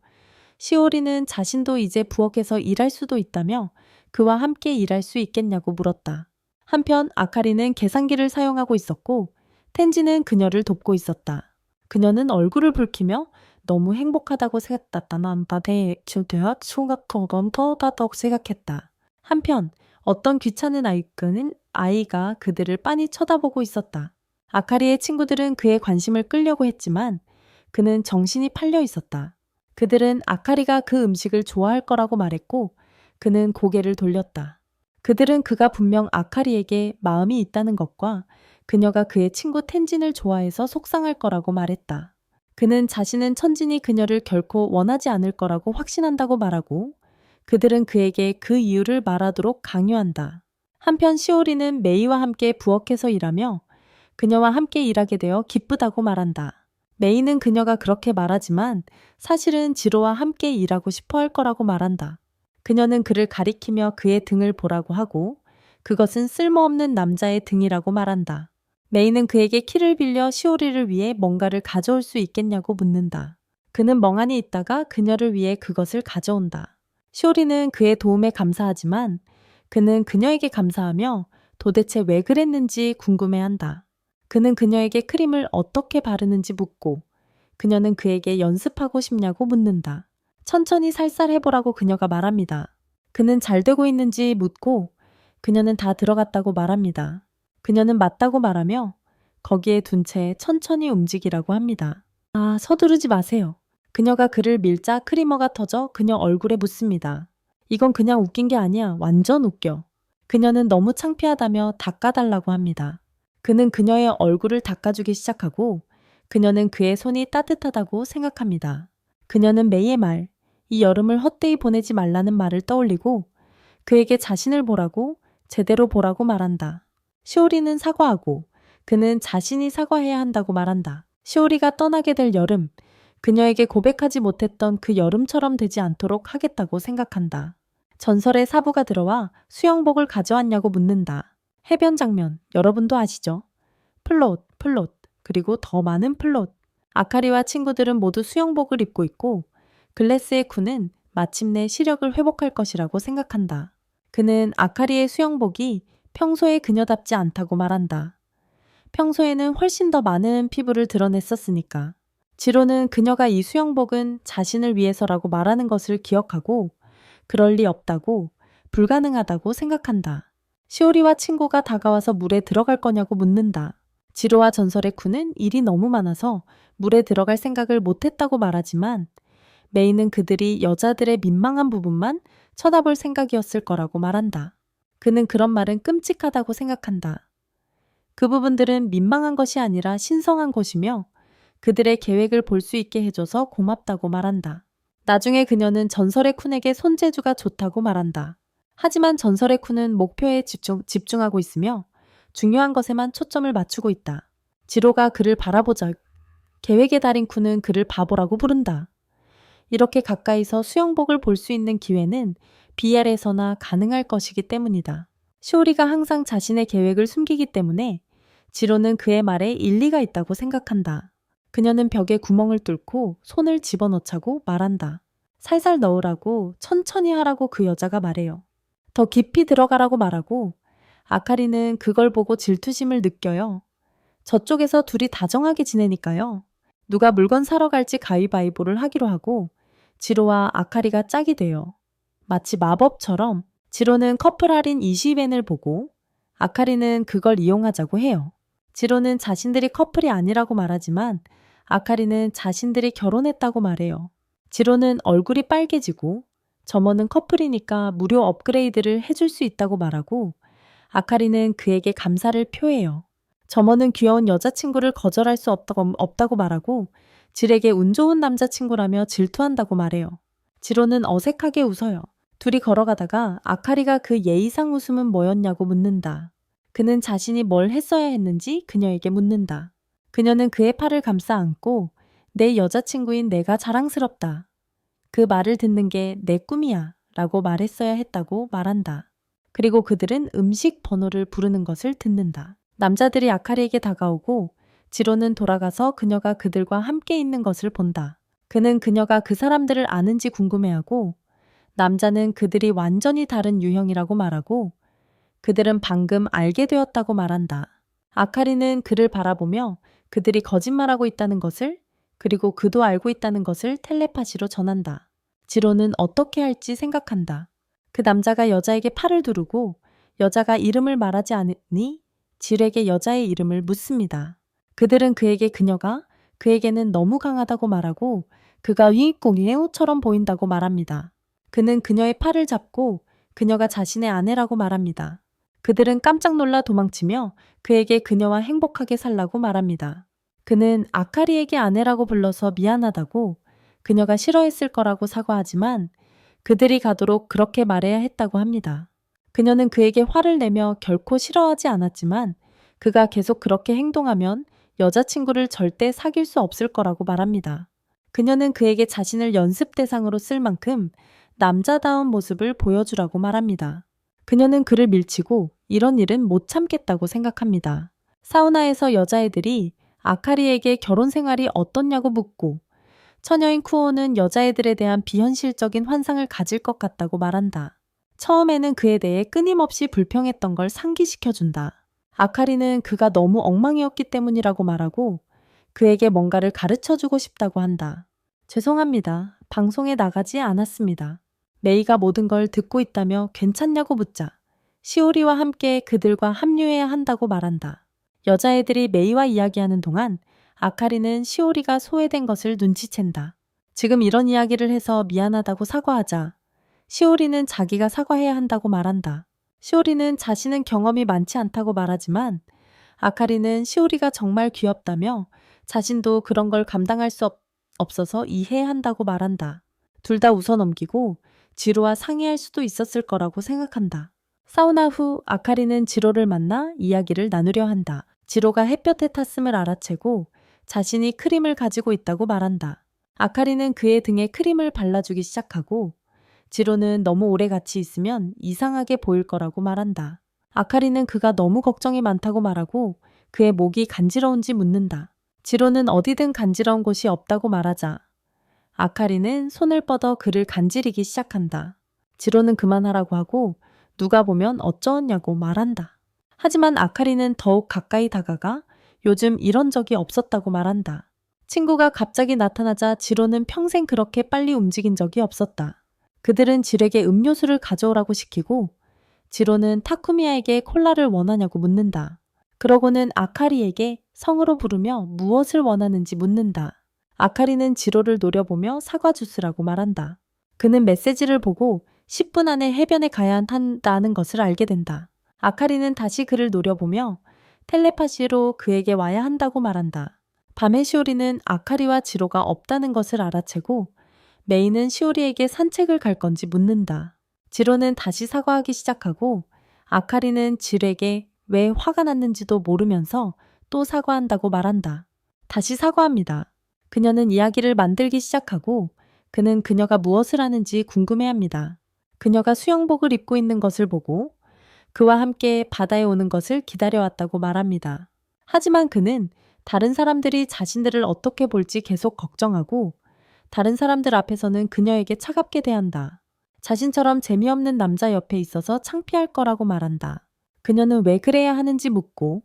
S1: 시오리는 자신도 이제 부엌에서 일할 수도 있다며 그와 함께 일할 수 있겠냐고 물었다. 한편 아카리는 계산기를 사용하고 있었고 텐지는 그녀를 돕고 있었다. 그녀는 얼굴을 붉히며 너무 행복하다고 생각했다. 한편 어떤 귀찮은 아이가 그들을 빤히 쳐다보고 있었다. 아카리의 친구들은 그의 관심을 끌려고 했지만 그는 정신이 팔려 있었다. 그들은 아카리가 그 음식을 좋아할 거라고 말했고 그는 고개를 돌렸다. 그들은 그가 분명 아카리에게 마음이 있다는 것과 그녀가 그의 친구 텐진을 좋아해서 속상할 거라고 말했다. 그는 자신은 천진이 그녀를 결코 원하지 않을 거라고 확신한다고 말하고 그들은 그에게 그 이유를 말하도록 강요한다. 한편 시오리는 메이와 함께 부엌에서 일하며 그녀와 함께 일하게 되어 기쁘다고 말한다. 메이는 그녀가 그렇게 말하지만 사실은 지로와 함께 일하고 싶어 할 거라고 말한다. 그녀는 그를 가리키며 그의 등을 보라고 하고 그것은 쓸모없는 남자의 등이라고 말한다. 메이는 그에게 키를 빌려 시오리를 위해 뭔가를 가져올 수 있겠냐고 묻는다. 그는 멍하니 있다가 그녀를 위해 그것을 가져온다. 시오리는 그의 도움에 감사하지만 그는 그녀에게 감사하며 도대체 왜 그랬는지 궁금해한다. 그는 그녀에게 크림을 어떻게 바르는지 묻고 그녀는 그에게 연습하고 싶냐고 묻는다. 천천히 살살 해보라고 그녀가 말합니다. 그는 잘 되고 있는지 묻고 그녀는 다 들어갔다고 말합니다. 그녀는 맞다고 말하며 거기에 둔 채 천천히 움직이라고 합니다. 아, 서두르지 마세요. 그녀가 그를 밀자 크리머가 터져 그녀 얼굴에 묻습니다. 이건 그냥 웃긴 게 아니야. 완전 웃겨. 그녀는 너무 창피하다며 닦아달라고 합니다. 그는 그녀의 얼굴을 닦아주기 시작하고 그녀는 그의 손이 따뜻하다고 생각합니다. 그녀는 메이의 말, 이 여름을 헛되이 보내지 말라는 말을 떠올리고 그에게 자신을 보라고 제대로 보라고 말한다. 시오리는 사과하고 그는 자신이 사과해야 한다고 말한다. 시오리가 떠나게 될 여름, 그녀에게 고백하지 못했던 그 여름처럼 되지 않도록 하겠다고 생각한다. 전설의 사부가 들어와 수영복을 가져왔냐고 묻는다. 해변 장면, 여러분도 아시죠? 플롯, 그리고 더 많은 플롯. 아카리와 친구들은 모두 수영복을 입고 있고 글래스의 쿤은 마침내 시력을 회복할 것이라고 생각한다. 그는 아카리의 수영복이 평소에 그녀답지 않다고 말한다. 평소에는 훨씬 더 많은 피부를 드러냈었으니까. 지로는 그녀가 이 수영복은 자신을 위해서라고 말하는 것을 기억하고 그럴 리 없다고, 불가능하다고 생각한다. 시오리와 친구가 다가와서 물에 들어갈 거냐고 묻는다. 지로와 전설의 쿤은 일이 너무 많아서 물에 들어갈 생각을 못했다고 말하지만 메이는 그들이 여자들의 민망한 부분만 쳐다볼 생각이었을 거라고 말한다. 그는 그런 말은 끔찍하다고 생각한다. 그 부분들은 민망한 것이 아니라 신성한 것이며 그들의 계획을 볼 수 있게 해줘서 고맙다고 말한다. 나중에 그녀는 전설의 쿤에게 손재주가 좋다고 말한다. 하지만 전설의 쿤은 목표에 집중하고 있으며 중요한 것에만 초점을 맞추고 있다. 지로가 그를 바라보자. 계획의 달인 쿤은 그를 바보라고 부른다. 이렇게 가까이서 수영복을 볼 수 있는 기회는 BR에서나 가능할 것이기 때문이다. 시오리가 항상 자신의 계획을 숨기기 때문에 지로는 그의 말에 일리가 있다고 생각한다. 그녀는 벽에 구멍을 뚫고 손을 집어넣자고 말한다. 살살 넣으라고, 천천히 하라고 그 여자가 말해요. 더 깊이 들어가라고 말하고 아카리는 그걸 보고 질투심을 느껴요. 저쪽에서 둘이 다정하게 지내니까요. 누가 물건 사러 갈지 가위바위보를 하기로 하고 지로와 아카리가 짝이 돼요. 마치 마법처럼 지로는 커플 할인 20엔을 보고 아카리는 그걸 이용하자고 해요. 지로는 자신들이 커플이 아니라고 말하지만 아카리는 자신들이 결혼했다고 말해요. 지로는 얼굴이 빨개지고 점원은 커플이니까 무료 업그레이드를 해줄 수 있다고 말하고 아카리는 그에게 감사를 표해요. 점원은 귀여운 여자친구를 거절할 수 없다고 말하고 질에게 운 좋은 남자친구라며 질투한다고 말해요. 지로는 어색하게 웃어요. 둘이 걸어가다가 아카리가 그 예의상 웃음은 뭐였냐고 묻는다. 그는 자신이 뭘 했어야 했는지 그녀에게 묻는다. 그녀는 그의 팔을 감싸 안고 내 여자친구인 내가 자랑스럽다. 그 말을 듣는 게 내 꿈이야 라고 말했어야 했다고 말한다. 그리고 그들은 음식 번호를 부르는 것을 듣는다. 남자들이 아카리에게 다가오고 지로는 돌아가서 그녀가 그들과 함께 있는 것을 본다. 그는 그녀가 그 사람들을 아는지 궁금해하고 남자는 그들이 완전히 다른 유형이라고 말하고 그들은 방금 알게 되었다고 말한다. 아카리는 그를 바라보며 그들이 거짓말하고 있다는 것을 그리고 그도 알고 있다는 것을 텔레파시로 전한다. 지로는 어떻게 할지 생각한다. 그 남자가 여자에게 팔을 두르고 여자가 이름을 말하지 않으니 질에게 여자의 이름을 묻습니다. 그들은 그에게 그녀가 그에게는 너무 강하다고 말하고 그가 윙꽁이에오처럼 보인다고 말합니다. 그는 그녀의 팔을 잡고 그녀가 자신의 아내라고 말합니다. 그들은 깜짝 놀라 도망치며 그에게 그녀와 행복하게 살라고 말합니다. 그는 아카리에게 아내라고 불러서 미안하다고, 그녀가 싫어했을 거라고 사과하지만 그들이 가도록 그렇게 말해야 했다고 합니다. 그녀는 그에게 화를 내며 결코 싫어하지 않았지만 그가 계속 그렇게 행동하면 여자친구를 절대 사귈 수 없을 거라고 말합니다. 그녀는 그에게 자신을 연습 대상으로 쓸 만큼 남자다운 모습을 보여주라고 말합니다. 그녀는 그를 밀치고 이런 일은 못 참겠다고 생각합니다. 사우나에서 여자애들이 아카리에게 결혼 생활이 어떻냐고 묻고 처녀인 쿠오는 여자애들에 대한 비현실적인 환상을 가질 것 같다고 말한다. 처음에는 그에 대해 끊임없이 불평했던 걸 상기시켜준다. 아카리는 그가 너무 엉망이었기 때문이라고 말하고 그에게 뭔가를 가르쳐주고 싶다고 한다. 죄송합니다. 방송에 나가지 않았습니다. 메이가 모든 걸 듣고 있다며 괜찮냐고 묻자 시오리와 함께 그들과 합류해야 한다고 말한다. 여자애들이 메이와 이야기하는 동안 아카리는 시오리가 소외된 것을 눈치챈다. 지금 이런 이야기를 해서 미안하다고 사과하자 시오리는 자기가 사과해야 한다고 말한다. 시오리는 자신은 경험이 많지 않다고 말하지만 아카리는 시오리가 정말 귀엽다며 자신도 그런 걸 감당할 수 없어서 이해해야 한다고 말한다. 둘 다 웃어넘기고 지로와 상의할 수도 있었을 거라고 생각한다. 사우나 후 아카리는 지로를 만나 이야기를 나누려 한다. 지로가 햇볕에 탔음을 알아채고 자신이 크림을 가지고 있다고 말한다. 아카리는 그의 등에 크림을 발라주기 시작하고 지로는 너무 오래 같이 있으면 이상하게 보일 거라고 말한다. 아카리는 그가 너무 걱정이 많다고 말하고 그의 목이 간지러운지 묻는다. 지로는 어디든 간지러운 곳이 없다고 말하자 아카리는 손을 뻗어 그를 간지리기 시작한다. 지로는 그만하라고 하고 누가 보면 어쩌었냐고 말한다. 하지만 아카리는 더욱 가까이 다가가 요즘 이런 적이 없었다고 말한다. 친구가 갑자기 나타나자 지로는 평생 그렇게 빨리 움직인 적이 없었다. 그들은 지로에게 음료수를 가져오라고 시키고 지로는 타쿠미야에게 콜라를 원하냐고 묻는다. 그러고는 아카리에게 성으로 부르며 무엇을 원하는지 묻는다. 아카리는 지로를 노려보며 사과 주스라고 말한다. 그는 메시지를 보고 10분 안에 해변에 가야 한다는 것을 알게 된다. 아카리는 다시 그를 노려보며 텔레파시로 그에게 와야 한다고 말한다. 밤에 시오리는 아카리와 지로가 없다는 것을 알아채고 메이는 시오리에게 산책을 갈 건지 묻는다. 지로는 다시 사과하기 시작하고 아카리는 지로에게 왜 화가 났는지도 모르면서 또 사과한다고 말한다. 다시 사과합니다. 그녀는 이야기를 만들기 시작하고 그는 그녀가 무엇을 하는지 궁금해합니다. 그녀가 수영복을 입고 있는 것을 보고 그와 함께 바다에 오는 것을 기다려왔다고 말합니다. 하지만 그는 다른 사람들이 자신들을 어떻게 볼지 계속 걱정하고 다른 사람들 앞에서는 그녀에게 차갑게 대한다. 자신처럼 재미없는 남자 옆에 있어서 창피할 거라고 말한다. 그녀는 왜 그래야 하는지 묻고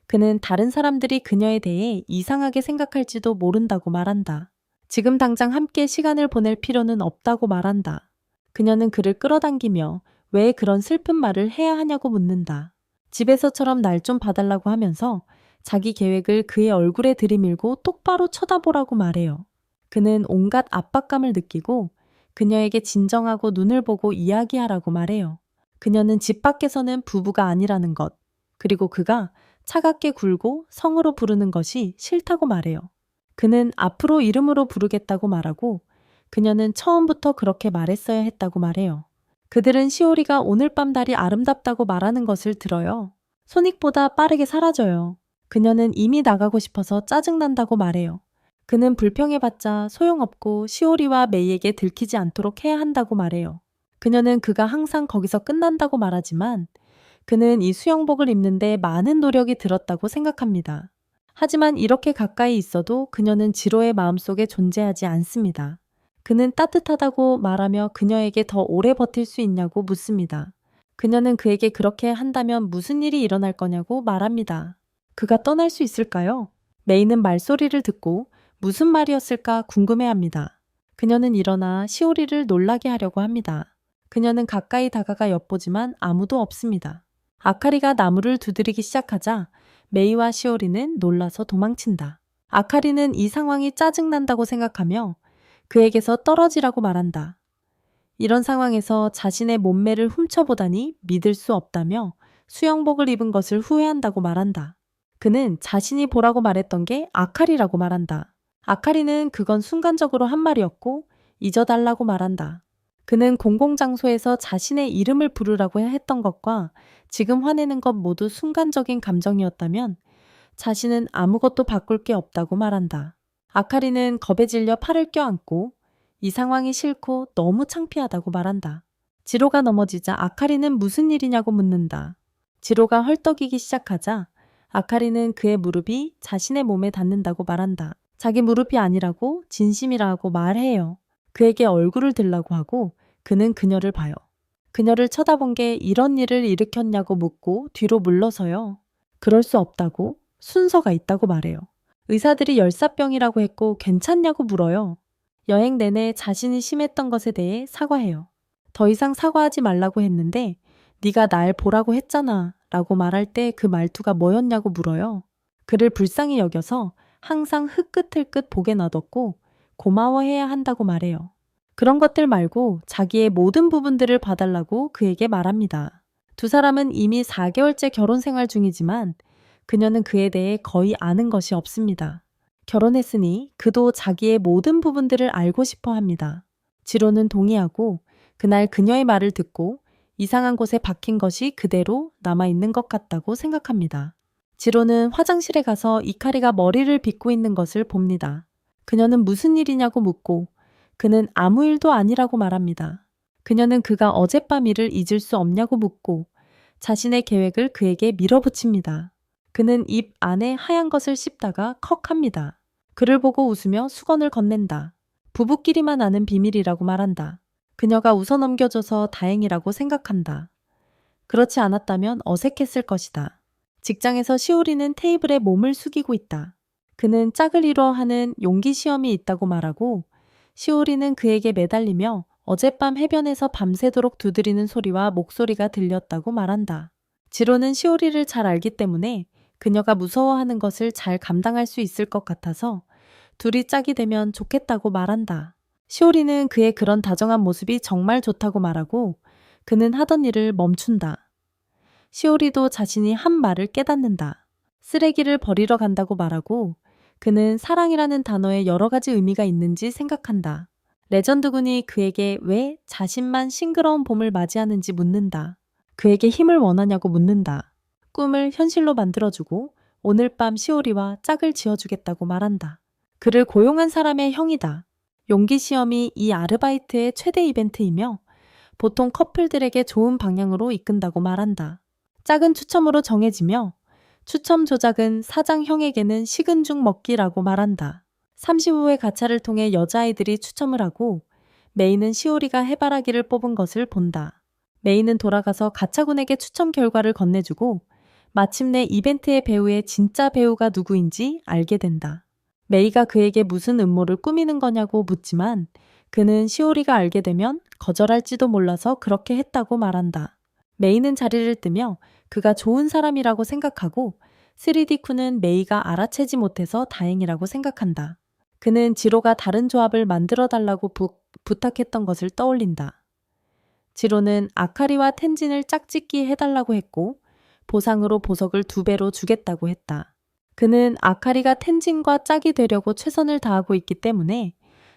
S1: 그는 다른 사람들이 그녀에 대해 이상하게 생각할지도 모른다고 말한다. 지금 당장 함께 시간을 보낼 필요는 없다고 말한다. 그녀는 그를 끌어당기며 왜 그런 슬픈 말을 해야 하냐고 묻는다. 집에서처럼 날 좀 봐달라고 하면서 자기 계획을 그의 얼굴에 들이밀고 똑바로 쳐다보라고 말해요. 그는 온갖 압박감을 느끼고 그녀에게 진정하고 눈을 보고 이야기하라고 말해요. 그녀는 집 밖에서는 부부가 아니라는 것, 그리고 그가 차갑게 굴고 성으로 부르는 것이 싫다고 말해요. 그는 앞으로 이름으로 부르겠다고 말하고 그녀는 처음부터 그렇게 말했어야 했다고 말해요. 그들은 시오리가 오늘 밤 달이 아름답다고 말하는 것을 들어요. 소닉보다 빠르게 사라져요. 그녀는 이미 나가고 싶어서 짜증난다고 말해요. 그는 불평해봤자 소용없고 시오리와 메이에게 들키지 않도록 해야 한다고 말해요. 그녀는 그가 항상 거기서 끝난다고 말하지만 그는 이 수영복을 입는데 많은 노력이 들었다고 생각합니다. 하지만 이렇게 가까이 있어도 그녀는 지로의 마음속에 존재하지 않습니다. 그는 따뜻하다고 말하며 그녀에게 더 오래 버틸 수 있냐고 묻습니다. 그녀는 그에게 그렇게 한다면 무슨 일이 일어날 거냐고 말합니다. 그가 떠날 수 있을까요? 메이는 말소리를 듣고 무슨 말이었을까 궁금해합니다. 그녀는 일어나 시오리를 놀라게 하려고 합니다. 그녀는 가까이 다가가 엿보지만 아무도 없습니다. 아카리가 나무를 두드리기 시작하자 메이와 시오리는 놀라서 도망친다. 아카리는 이 상황이 짜증난다고 생각하며 그에게서 떨어지라고 말한다. 이런 상황에서 자신의 몸매를 훔쳐보다니 믿을 수 없다며 수영복을 입은 것을 후회한다고 말한다. 그는 자신이 보라고 말했던 게 아카리라고 말한다. 아카리는 그건 순간적으로 한 말이었고 잊어달라고 말한다. 그는 공공장소에서 자신의 이름을 부르라고 했던 것과 지금 화내는 것 모두 순간적인 감정이었다면 자신은 아무것도 바꿀 게 없다고 말한다. 아카리는 겁에 질려 팔을 껴안고 이 상황이 싫고 너무 창피하다고 말한다. 지로가 넘어지자 아카리는 무슨 일이냐고 묻는다. 지로가 헐떡이기 시작하자 아카리는 그의 무릎이 자신의 몸에 닿는다고 말한다. 자기 무릎이 아니라고 진심이라고 말해요. 그에게 얼굴을 들라고 하고 그는 그녀를 봐요. 그녀를 쳐다본 게 이런 일을 일으켰냐고 묻고 뒤로 물러서요. 그럴 수 없다고 순서가 있다고 말해요. 의사들이 열사병이라고 했고 괜찮냐고 물어요. 여행 내내 자신이 심했던 것에 대해 사과해요. 더 이상 사과하지 말라고 했는데 네가 날 보라고 했잖아 라고 말할 때 그 말투가 뭐였냐고 물어요. 그를 불쌍히 여겨서 항상 흙끝을끝 보게 놔뒀고 고마워해야 한다고 말해요. 그런 것들 말고 자기의 모든 부분들을 봐달라고 그에게 말합니다. 두 사람은 이미 4개월째 결혼 생활 중이지만 그녀는 그에 대해 거의 아는 것이 없습니다. 결혼했으니 그도 자기의 모든 부분들을 알고 싶어 합니다. 지로는 동의하고 그날 그녀의 말을 듣고 이상한 곳에 박힌 것이 그대로 남아있는 것 같다고 생각합니다. 지로는 화장실에 가서 이카리가 머리를 빗고 있는 것을 봅니다. 그녀는 무슨 일이냐고 묻고 그는 아무 일도 아니라고 말합니다. 그녀는 그가 어젯밤 일을 잊을 수 없냐고 묻고 자신의 계획을 그에게 밀어붙입니다. 그는 입 안에 하얀 것을 씹다가 컥 합니다. 그를 보고 웃으며 수건을 건넨다. 부부끼리만 아는 비밀이라고 말한다. 그녀가 웃어넘겨줘서 다행이라고 생각한다. 그렇지 않았다면 어색했을 것이다. 직장에서 시오리는 테이블에 몸을 숙이고 있다. 그는 짝을 이루어 하는 용기 시험이 있다고 말하고 시오리는 그에게 매달리며 어젯밤 해변에서 밤새도록 두드리는 소리와 목소리가 들렸다고 말한다. 지로는 시오리를 잘 알기 때문에 그녀가 무서워하는 것을 잘 감당할 수 있을 것 같아서 둘이 짝이 되면 좋겠다고 말한다. 시오리는 그의 그런 다정한 모습이 정말 좋다고 말하고 그는 하던 일을 멈춘다. 시오리도 자신이 한 말을 깨닫는다. 쓰레기를 버리러 간다고 말하고 그는 사랑이라는 단어에 여러 가지 의미가 있는지 생각한다. 레전드군이 그에게 왜 자신만 싱그러운 봄을 맞이하는지 묻는다. 그에게 힘을 원하냐고 묻는다. 꿈을 현실로 만들어주고 오늘 밤 시오리와 짝을 지어주겠다고 말한다. 그를 고용한 사람의 형이다. 용기 시험이 이 아르바이트의 최대 이벤트이며 보통 커플들에게 좋은 방향으로 이끈다고 말한다. 짝은 추첨으로 정해지며 추첨 조작은 사장 형에게는 식은 죽 먹기라고 말한다. 30호의 가차를 통해 여자아이들이 추첨을 하고 메이는 시오리가 해바라기를 뽑은 것을 본다. 메이는 돌아가서 가차군에게 추첨 결과를 건네주고 마침내 이벤트의 배우의 진짜 배우가 누구인지 알게 된다. 메이가 그에게 무슨 음모를 꾸미는 거냐고 묻지만 그는 시오리가 알게 되면 거절할지도 몰라서 그렇게 했다고 말한다. 메이는 자리를 뜨며 그가 좋은 사람이라고 생각하고 3D쿠는 메이가 알아채지 못해서 다행이라고 생각한다. 그는 지로가 다른 조합을 만들어 달라고 부탁했던 것을 떠올린다. 지로는 아카리와 텐진을 짝짓기 해달라고 했고 보상으로 보석을 2배로 주겠다고 했다. 그는 아카리가 텐진과 짝이 되려고 최선을 다하고 있기 때문에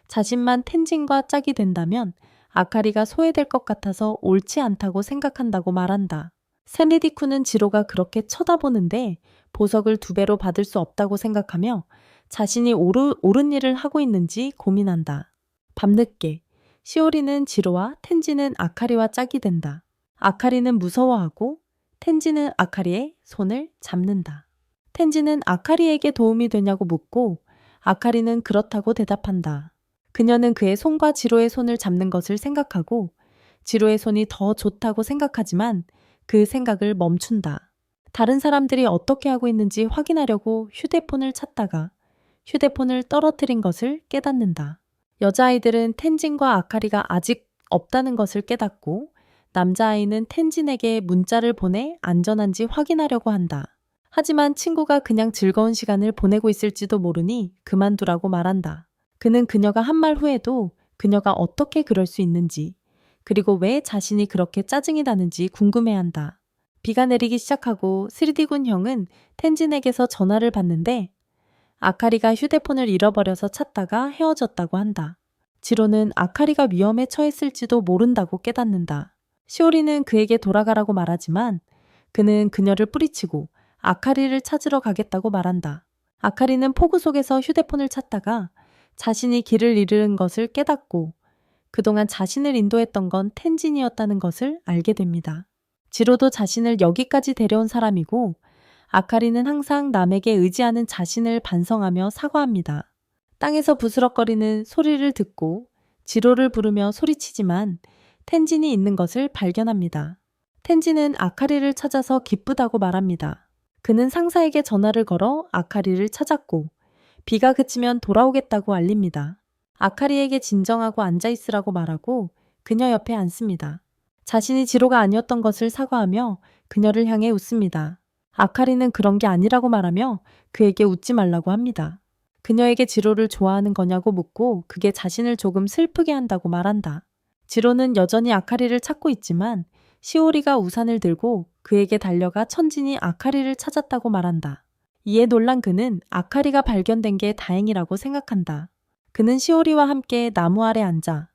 S1: 자신만 텐진과 짝이 된다면 아카리가 소외될 것 같아서 옳지 않다고 생각한다고 말한다. 샌리디쿠는 지로가 그렇게 쳐다보는데 보석을 2배로 받을 수 없다고 생각하며 자신이 옳은 일을 하고 있는지 고민한다. 밤늦게 시오리는 지로와 텐진은 아카리와 짝이 된다. 아카리는 무서워하고 텐진은 아카리의 손을 잡는다. 텐진은 아카리에게 도움이 되냐고 묻고 아카리는 그렇다고 대답한다. 그녀는 그의 손과 지로의 손을 잡는 것을 생각하고 지로의 손이 더 좋다고 생각하지만 그 생각을 멈춘다. 다른 사람들이 어떻게 하고 있는지 확인하려고 휴대폰을 찾다가 휴대폰을 떨어뜨린 것을 깨닫는다. 여자아이들은 텐진과 아카리가 아직 없다는 것을 깨닫고 남자아이는 텐진에게 문자를 보내 안전한지 확인하려고 한다. 하지만 친구가 그냥 즐거운 시간을 보내고 있을지도 모르니 그만두라고 말한다. 그는 그녀가 한 말 후에도 그녀가 어떻게 그럴 수 있는지, 그리고 왜 자신이 그렇게 짜증이 나는지 궁금해한다. 비가 내리기 시작하고 3D군 형은 텐진에게서 전화를 받는데 아카리가 휴대폰을 잃어버려서 찾다가 헤어졌다고 한다. 지로는 아카리가 위험에 처했을지도 모른다고 깨닫는다. 시오리는 그에게 돌아가라고 말하지만 그는 그녀를 뿌리치고 아카리를 찾으러 가겠다고 말한다. 아카리는 폭우 속에서 휴대폰을 찾다가 자신이 길을 잃은 것을 깨닫고 그동안 자신을 인도했던 건 텐진이었다는 것을 알게 됩니다. 지로도 자신을 여기까지 데려온 사람이고 아카리는 항상 남에게 의지하는 자신을 반성하며 사과합니다. 땅에서 부스럭거리는 소리를 듣고 지로를 부르며 소리치지만 텐진이 있는 것을 발견합니다. 텐진은 아카리를 찾아서 기쁘다고 말합니다. 그는 상사에게 전화를 걸어 아카리를 찾았고 비가 그치면 돌아오겠다고 알립니다. 아카리에게 진정하고 앉아있으라고 말하고 그녀 옆에 앉습니다. 자신이 지로가 아니었던 것을 사과하며 그녀를 향해 웃습니다. 아카리는 그런 게 아니라고 말하며 그에게 웃지 말라고 합니다. 그녀에게 지로를 좋아하는 거냐고 묻고 그게 자신을 조금 슬프게 한다고 말한다. 지로는 여전히 아카리를 찾고 있지만 시오리가 우산을 들고 그에게 달려가 천진이 아카리를 찾았다고 말한다. 이에 놀란 그는 아카리가 발견된 게 다행이라고 생각한다. 그는 시오리와 함께 나무 아래 앉아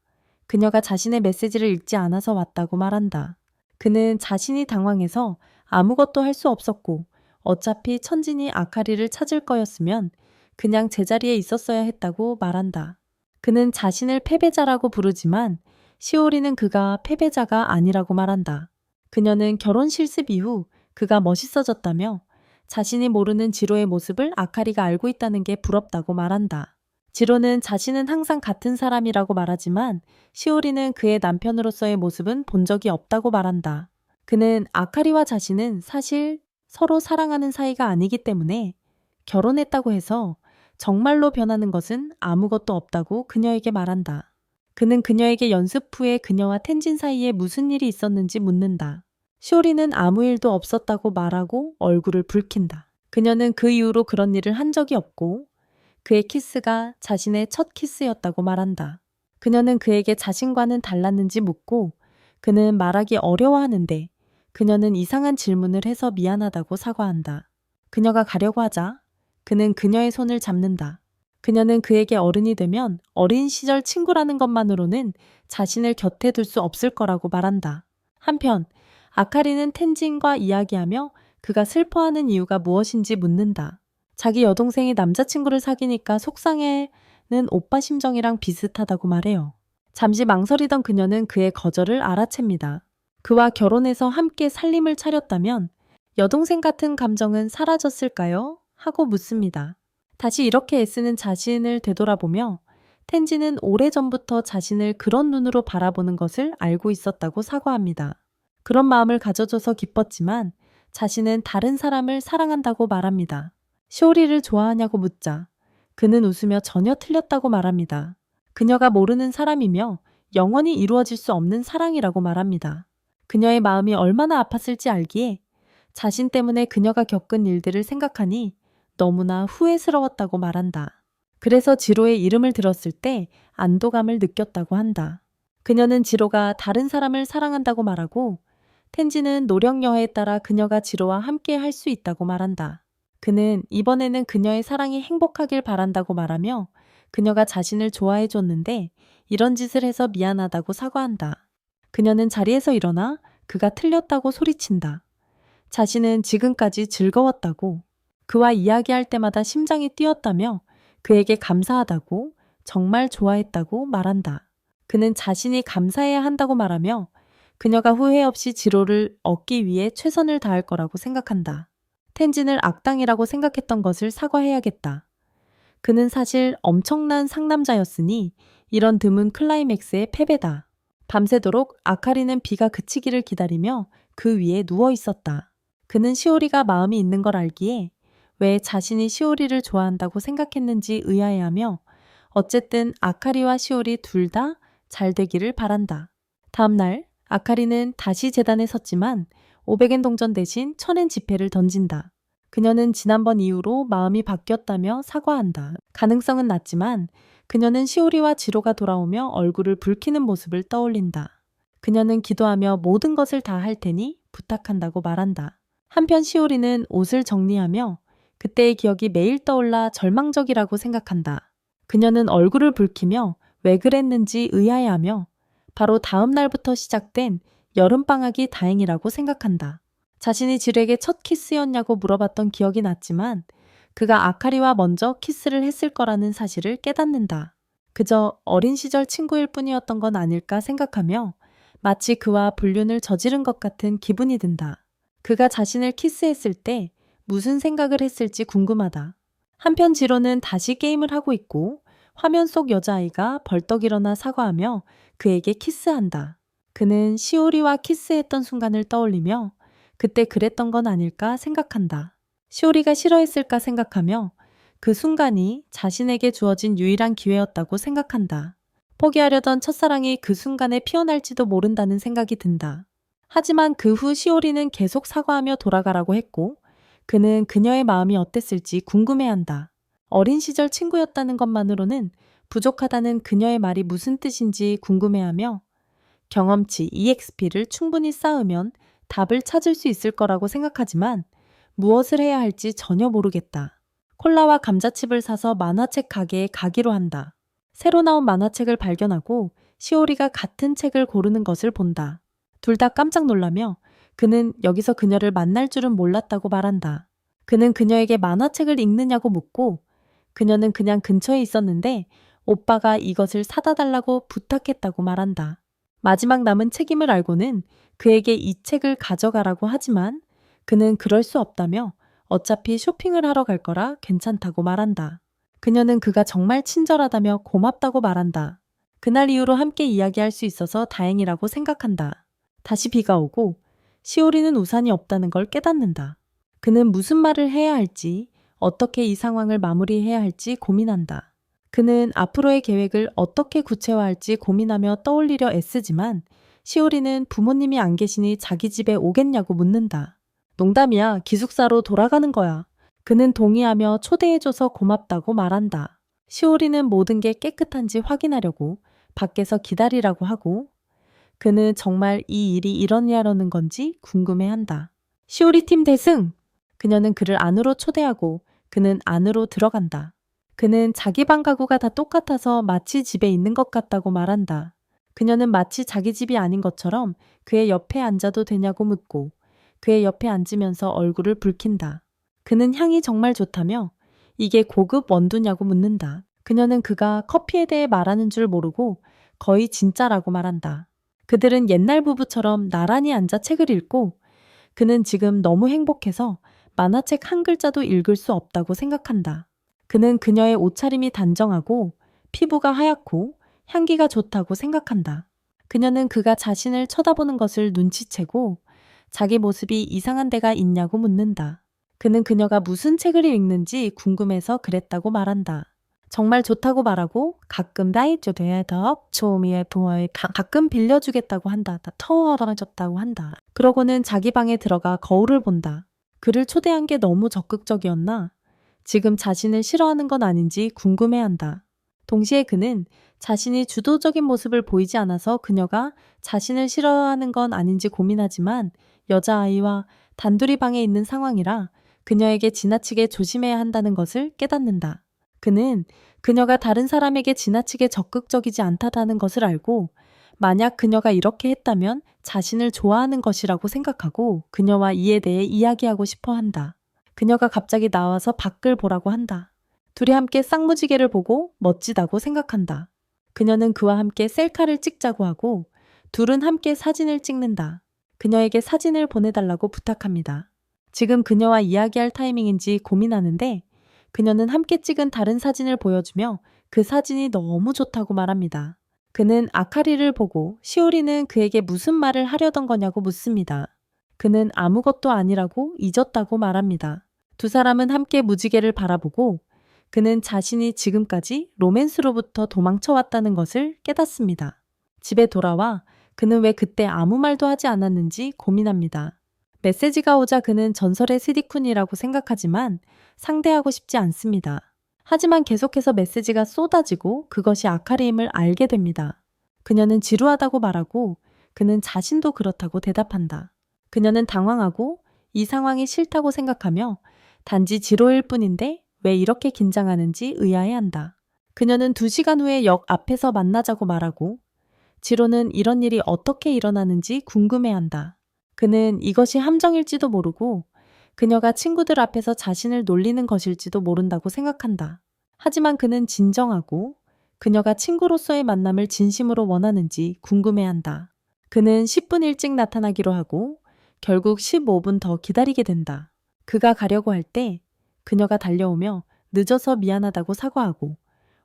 S1: 그녀가 자신의 메시지를 읽지 않아서 왔다고 말한다. 그는 자신이 당황해서 아무것도 할 수 없었고 어차피 천진이 아카리를 찾을 거였으면 그냥 제자리에 있었어야 했다고 말한다. 그는 자신을 패배자라고 부르지만 시오리는 그가 패배자가 아니라고 말한다. 그녀는 결혼 실습 이후 그가 멋있어졌다며 자신이 모르는 지로의 모습을 아카리가 알고 있다는 게 부럽다고 말한다. 지로는 자신은 항상 같은 사람이라고 말하지만 시오리는 그의 남편으로서의 모습은 본 적이 없다고 말한다. 그는 아카리와 자신은 사실 서로 사랑하는 사이가 아니기 때문에 결혼했다고 해서 정말로 변하는 것은 아무것도 없다고 그녀에게 말한다. 그는 그녀에게 연습 후에 그녀와 텐진 사이에 무슨 일이 있었는지 묻는다. 시오리는 아무 일도 없었다고 말하고 얼굴을 붉힌다. 그녀는 그 이후로 그런 일을 한 적이 없고 그의 키스가 자신의 첫 키스였다고 말한다. 그녀는 그에게 자신과는 달랐는지 묻고 그는 말하기 어려워하는데 그녀는 이상한 질문을 해서 미안하다고 사과한다. 그녀가 가려고 하자 그는 그녀의 손을 잡는다. 그녀는 그에게 어른이 되면 어린 시절 친구라는 것만으로는 자신을 곁에 둘 수 없을 거라고 말한다. 한편 아카리는 텐진과 이야기하며 그가 슬퍼하는 이유가 무엇인지 묻는다. 자기 여동생이 남자친구를 사귀니까 속상해는 오빠 심정이랑 비슷하다고 말해요. 잠시 망설이던 그녀는 그의 거절을 알아챕니다. 그와 결혼해서 함께 살림을 차렸다면 여동생 같은 감정은 사라졌을까요? 하고 묻습니다. 다시 이렇게 애쓰는 자신을 되돌아보며 텐지는 오래전부터 자신을 그런 눈으로 바라보는 것을 알고 있었다고 사과합니다. 그런 마음을 가져줘서 기뻤지만 자신은 다른 사람을 사랑한다고 말합니다. 시오리를 좋아하냐고 묻자 그는 웃으며 전혀 틀렸다고 말합니다. 그녀가 모르는 사람이며 영원히 이루어질 수 없는 사랑이라고 말합니다. 그녀의 마음이 얼마나 아팠을지 알기에 자신 때문에 그녀가 겪은 일들을 생각하니 너무나 후회스러웠다고 말한다. 그래서 지로의 이름을 들었을 때 안도감을 느꼈다고 한다. 그녀는 지로가 다른 사람을 사랑한다고 말하고 텐지는 노력여하에 따라 그녀가 지로와 함께 할 수 있다고 말한다. 그는 이번에는 그녀의 사랑이 행복하길 바란다고 말하며 그녀가 자신을 좋아해 줬는데 이런 짓을 해서 미안하다고 사과한다. 그녀는 자리에서 일어나 그가 틀렸다고 소리친다. 자신은 지금까지 즐거웠다고 그와 이야기할 때마다 심장이 뛰었다며 그에게 감사하다고 정말 좋아했다고 말한다. 그는 자신이 감사해야 한다고 말하며 그녀가 후회 없이 지로를 얻기 위해 최선을 다할 거라고 생각한다. 텐진을 악당이라고 생각했던 것을 사과해야겠다. 그는 사실 엄청난 상남자였으니 이런 드문 클라이맥스의 패배다. 밤새도록 아카리는 비가 그치기를 기다리며 그 위에 누워 있었다. 그는 시오리가 마음이 있는 걸 알기에 왜 자신이 시오리를 좋아한다고 생각했는지 의아해하며 어쨌든 아카리와 시오리 둘 다 잘 되기를 바란다. 다음날 아카리는 다시 재단에 섰지만 500엔 동전 대신 1000엔 지폐를 던진다. 그녀는 지난번 이후로 마음이 바뀌었다며 사과한다. 가능성은 낮지만 그녀는 시오리와 지로가 돌아오며 얼굴을 붉히는 모습을 떠올린다. 그녀는 기도하며 모든 것을 다 할 테니 부탁한다고 말한다. 한편 시오리는 옷을 정리하며 그때의 기억이 매일 떠올라 절망적이라고 생각한다. 그녀는 얼굴을 붉히며 왜 그랬는지 의아해하며 바로 다음 날부터 시작된 여름방학이 다행이라고 생각한다. 자신이 지르에게 첫 키스였냐고 물어봤던 기억이 났지만 그가 아카리와 먼저 키스를 했을 거라는 사실을 깨닫는다. 그저 어린 시절 친구일 뿐이었던 건 아닐까 생각하며 마치 그와 불륜을 저지른 것 같은 기분이 든다. 그가 자신을 키스했을 때 무슨 생각을 했을지 궁금하다. 한편 지로는 다시 게임을 하고 있고 화면 속 여자아이가 벌떡 일어나 사과하며 그에게 키스한다. 그는 시오리와 키스했던 순간을 떠올리며 그때 그랬던 건 아닐까 생각한다. 시오리가 싫어했을까 생각하며 그 순간이 자신에게 주어진 유일한 기회였다고 생각한다. 포기하려던 첫사랑이 그 순간에 피어날지도 모른다는 생각이 든다. 하지만 그 후 시오리는 계속 사과하며 돌아가라고 했고 그는 그녀의 마음이 어땠을지 궁금해한다. 어린 시절 친구였다는 것만으로는 부족하다는 그녀의 말이 무슨 뜻인지 궁금해하며 경험치 EXP를 충분히 쌓으면 답을 찾을 수 있을 거라고 생각하지만 무엇을 해야 할지 전혀 모르겠다. 콜라와 감자칩을 사서 만화책 가게에 가기로 한다. 새로 나온 만화책을 발견하고 시오리가 같은 책을 고르는 것을 본다. 둘 다 깜짝 놀라며 그는 여기서 그녀를 만날 줄은 몰랐다고 말한다. 그는 그녀에게 만화책을 읽느냐고 묻고 그녀는 그냥 근처에 있었는데 오빠가 이것을 사다 달라고 부탁했다고 말한다. 마지막 남은 책임을 알고는 그에게 이 책을 가져가라고 하지만 그는 그럴 수 없다며 어차피 쇼핑을 하러 갈 거라 괜찮다고 말한다. 그녀는 그가 정말 친절하다며 고맙다고 말한다. 그날 이후로 함께 이야기할 수 있어서 다행이라고 생각한다. 다시 비가 오고 시오리는 우산이 없다는 걸 깨닫는다. 그는 무슨 말을 해야 할지, 어떻게 이 상황을 마무리해야 할지 고민한다. 그는 앞으로의 계획을 어떻게 구체화할지 고민하며 떠올리려 애쓰지만 시오리는 부모님이 안 계시니 자기 집에 오겠냐고 묻는다. 농담이야. 기숙사로 돌아가는 거야. 그는 동의하며 초대해줘서 고맙다고 말한다. 시오리는 모든 게 깨끗한지 확인하려고 밖에서 기다리라고 하고 그는 정말 이 일이 일어나려는 건지 궁금해한다. 시오리 팀 대승! 그녀는 그를 안으로 초대하고 그는 안으로 들어간다. 그는 자기 방 가구가 다 똑같아서 마치 집에 있는 것 같다고 말한다. 그녀는 마치 자기 집이 아닌 것처럼 그의 옆에 앉아도 되냐고 묻고 그의 옆에 앉으면서 얼굴을 붉힌다. 그는 향이 정말 좋다며 이게 고급 원두냐고 묻는다. 그녀는 그가 커피에 대해 말하는 줄 모르고 거의 진짜라고 말한다. 그들은 옛날 부부처럼 나란히 앉아 책을 읽고 그는 지금 너무 행복해서 만화책 한 글자도 읽을 수 없다고 생각한다. 그는 그녀의 옷차림이 단정하고 피부가 하얗고 향기가 좋다고 생각한다. 그녀는 그가 자신을 쳐다보는 것을 눈치채고 자기 모습이 이상한 데가 있냐고 묻는다. 그는 그녀가 무슨 책을 읽는지 궁금해서 그랬다고 말한다. 정말 좋다고 말하고 가끔 나이죠 대더 초미의 부어의 가끔 빌려주겠다고 한다. 터워라졌다고 한다. 그러고는 자기 방에 들어가 거울을 본다. 그를 초대한 게 너무 적극적이었나? 지금 자신을 싫어하는 건 아닌지 궁금해한다. 동시에 그는 자신이 주도적인 모습을 보이지 않아서 그녀가 자신을 싫어하는 건 아닌지 고민하지만 여자아이와 단둘이 방에 있는 상황이라 그녀에게 지나치게 조심해야 한다는 것을 깨닫는다. 그는 그녀가 다른 사람에게 지나치게 적극적이지 않다는 것을 알고 만약 그녀가 이렇게 했다면 자신을 좋아하는 것이라고 생각하고 그녀와 이에 대해 이야기하고 싶어 한다. 그녀가 갑자기 나와서 밖을 보라고 한다. 둘이 함께 쌍무지개를 보고 멋지다고 생각한다. 그녀는 그와 함께 셀카를 찍자고 하고 둘은 함께 사진을 찍는다. 그녀에게 사진을 보내달라고 부탁합니다. 지금 그녀와 이야기할 타이밍인지 고민하는데 그녀는 함께 찍은 다른 사진을 보여주며 그 사진이 너무 좋다고 말합니다. 그는 아카리를 보고 시오리는 그에게 무슨 말을 하려던 거냐고 묻습니다. 그는 아무것도 아니라고 잊었다고 말합니다. 두 사람은 함께 무지개를 바라보고 그는 자신이 지금까지 로맨스로부터 도망쳐왔다는 것을 깨닫습니다. 집에 돌아와 그는 왜 그때 아무 말도 하지 않았는지 고민합니다. 메시지가 오자 그는 전설의 스디쿤이라고 생각하지만 상대하고 싶지 않습니다. 하지만 계속해서 메시지가 쏟아지고 그것이 아카리임을 알게 됩니다. 그녀는 지루하다고 말하고 그는 자신도 그렇다고 대답한다. 그녀는 당황하고 이 상황이 싫다고 생각하며 단지 지로일 뿐인데 왜 이렇게 긴장하는지 의아해한다. 그녀는 2시간 후에 역 앞에서 만나자고 말하고 지로는 이런 일이 어떻게 일어나는지 궁금해한다. 그는 이것이 함정일지도 모르고 그녀가 친구들 앞에서 자신을 놀리는 것일지도 모른다고 생각한다. 하지만 그는 진정하고 그녀가 친구로서의 만남을 진심으로 원하는지 궁금해한다. 그는 10분 일찍 나타나기로 하고 결국 15분 더 기다리게 된다. 그가 가려고 할 때 그녀가 달려오며 늦어서 미안하다고 사과하고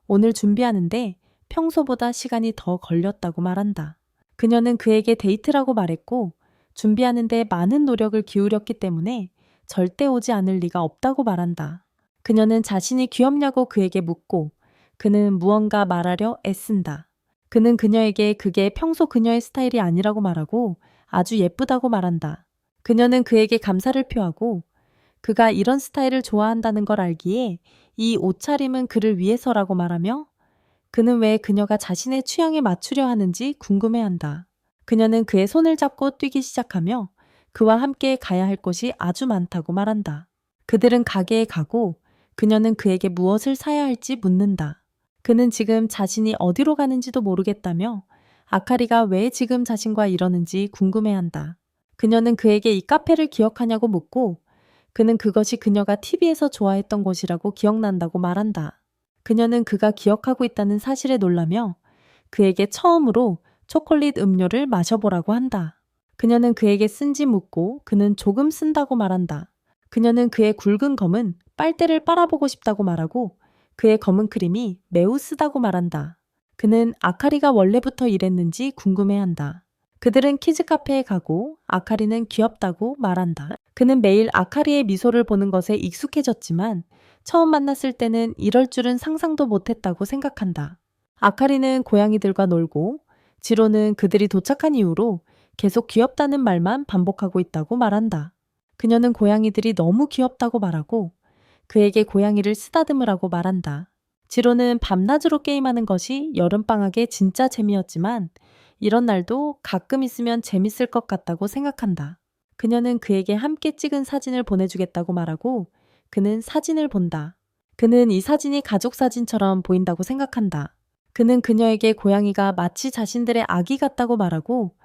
S1: 오늘 준비하는데 평소보다 시간이 더 걸렸다고 말한다. 그녀는 그에게 데이트라고 말했고 준비하는데 많은 노력을 기울였기 때문에 절대 오지 않을 리가 없다고 말한다. 그녀는 자신이 귀엽냐고 그에게 묻고 그는 무언가 말하려 애쓴다. 그는 그녀에게 그게 평소 그녀의 스타일이 아니라고 말하고 아주 예쁘다고 말한다. 그녀는 그에게 감사를 표하고 그가 이런 스타일을 좋아한다는 걸 알기에 이 옷차림은 그를 위해서라고 말하며 그는 왜 그녀가 자신의 취향에 맞추려 하는지 궁금해한다. 그녀는 그의 손을 잡고 뛰기 시작하며 그와 함께 가야 할 곳이 아주 많다고 말한다. 그들은 가게에 가고 그녀는 그에게 무엇을 사야 할지 묻는다. 그는 지금 자신이 어디로 가는지도 모르겠다며 아카리가 왜 지금 자신과 이러는지 궁금해한다. 그녀는 그에게 이 카페를 기억하냐고 묻고 그는 그것이 그녀가 TV에서 좋아했던 곳이라고 기억난다고 말한다. 그녀는 그가 기억하고 있다는 사실에 놀라며 그에게 처음으로 초콜릿 음료를 마셔보라고 한다. 그녀는 그에게 쓴지 묻고 그는 조금 쓴다고 말한다. 그녀는 그의 굵은 검은 빨대를 빨아보고 싶다고 말하고 그의 검은 크림이 매우 쓰다고 말한다. 그는 아카리가 원래부터 이랬는지 궁금해한다. 그들은 키즈 카페에 가고 아카리는 귀엽다고 말한다. 그는 매일 아카리의 미소를 보는 것에 익숙해졌지만 처음 만났을 때는 이럴 줄은 상상도 못했다고 생각한다. 아카리는 고양이들과 놀고 지로는 그들이 도착한 이후로 계속 귀엽다는 말만 반복하고 있다고 말한다. 그녀는 고양이들이 너무 귀엽다고 말하고 그에게 고양이를 쓰다듬으라고 말한다. 지로는 밤낮으로 게임하는 것이 여름방학의 진짜 재미였지만 이런 날도 가끔 있으면 재밌을 것 같다고 생각한다. 그녀는 그에게 함께 찍은 사진을 보내주겠다고 말하고 그는 사진을 본다. 그는 이 사진이 가족 사진처럼 보인다고 생각한다. 그는 그녀에게 고양이가 마치 자신들의 아기 같다고 말하고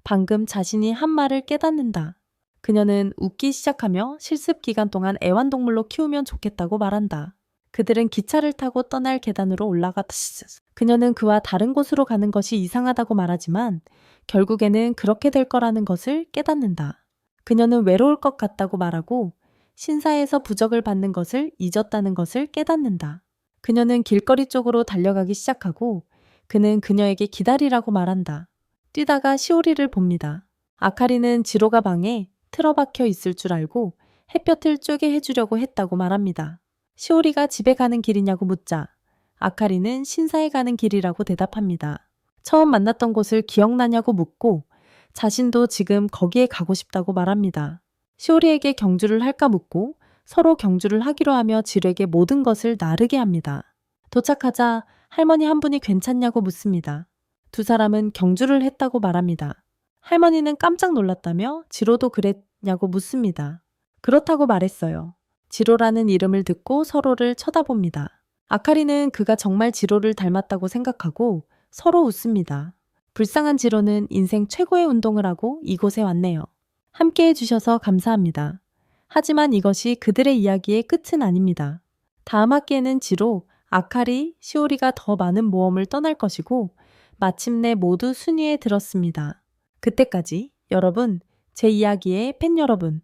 S1: 방금 자신이 한 말을 깨닫는다. 그녀는 웃기 시작하며 실습 기간 동안 애완동물로 키우면 좋겠다고 말한다. 그들은 기차를 타고 떠날 계단으로 올라갔다. 그녀는 그와 다른 곳으로 가는 것이 이상하다고 말하지만 결국에는 그렇게 될 거라는 것을 깨닫는다. 그녀는 외로울 것 같다고 말하고 신사에서 부적을 받는 것을 잊었다는 것을 깨닫는다. 그녀는 길거리 쪽으로 달려가기 시작하고 그는 그녀에게 기다리라고 말한다. 뛰다가 시오리를 봅니다. 아카리는 지로가 방에 틀어박혀 있을 줄 알고 햇볕을 쬐게 해주려고 했다고 말합니다. 시오리가 집에 가는 길이냐고 묻자 아카리는 신사에 가는 길이라고 대답합니다. 처음 만났던 곳을 기억나냐고 묻고 자신도 지금 거기에 가고 싶다고 말합니다. 시오리에게 경주를 할까 묻고 서로 경주를 하기로 하며 지로에게 모든 것을 나르게 합니다. 도착하자 할머니 한 분이 괜찮냐고 묻습니다. 두 사람은 경주를 했다고 말합니다. 할머니는 깜짝 놀랐다며 지로도 그랬냐고 묻습니다. 그렇다고 말했어요. 지로라는 이름을 듣고 서로를 쳐다봅니다. 아카리는 그가 정말 지로를 닮았다고 생각하고 서로 웃습니다. 불쌍한 지로는 인생 최고의 운동을 하고 이곳에 왔네요. 함께 해주셔서 감사합니다. 하지만 이것이 그들의 이야기의 끝은 아닙니다. 다음 학기에는 지로, 아카리, 시오리가 더 많은 모험을 떠날 것이고 마침내 모두 순위에 들었습니다. 그때까지 여러분, 제 이야기의 팬 여러분,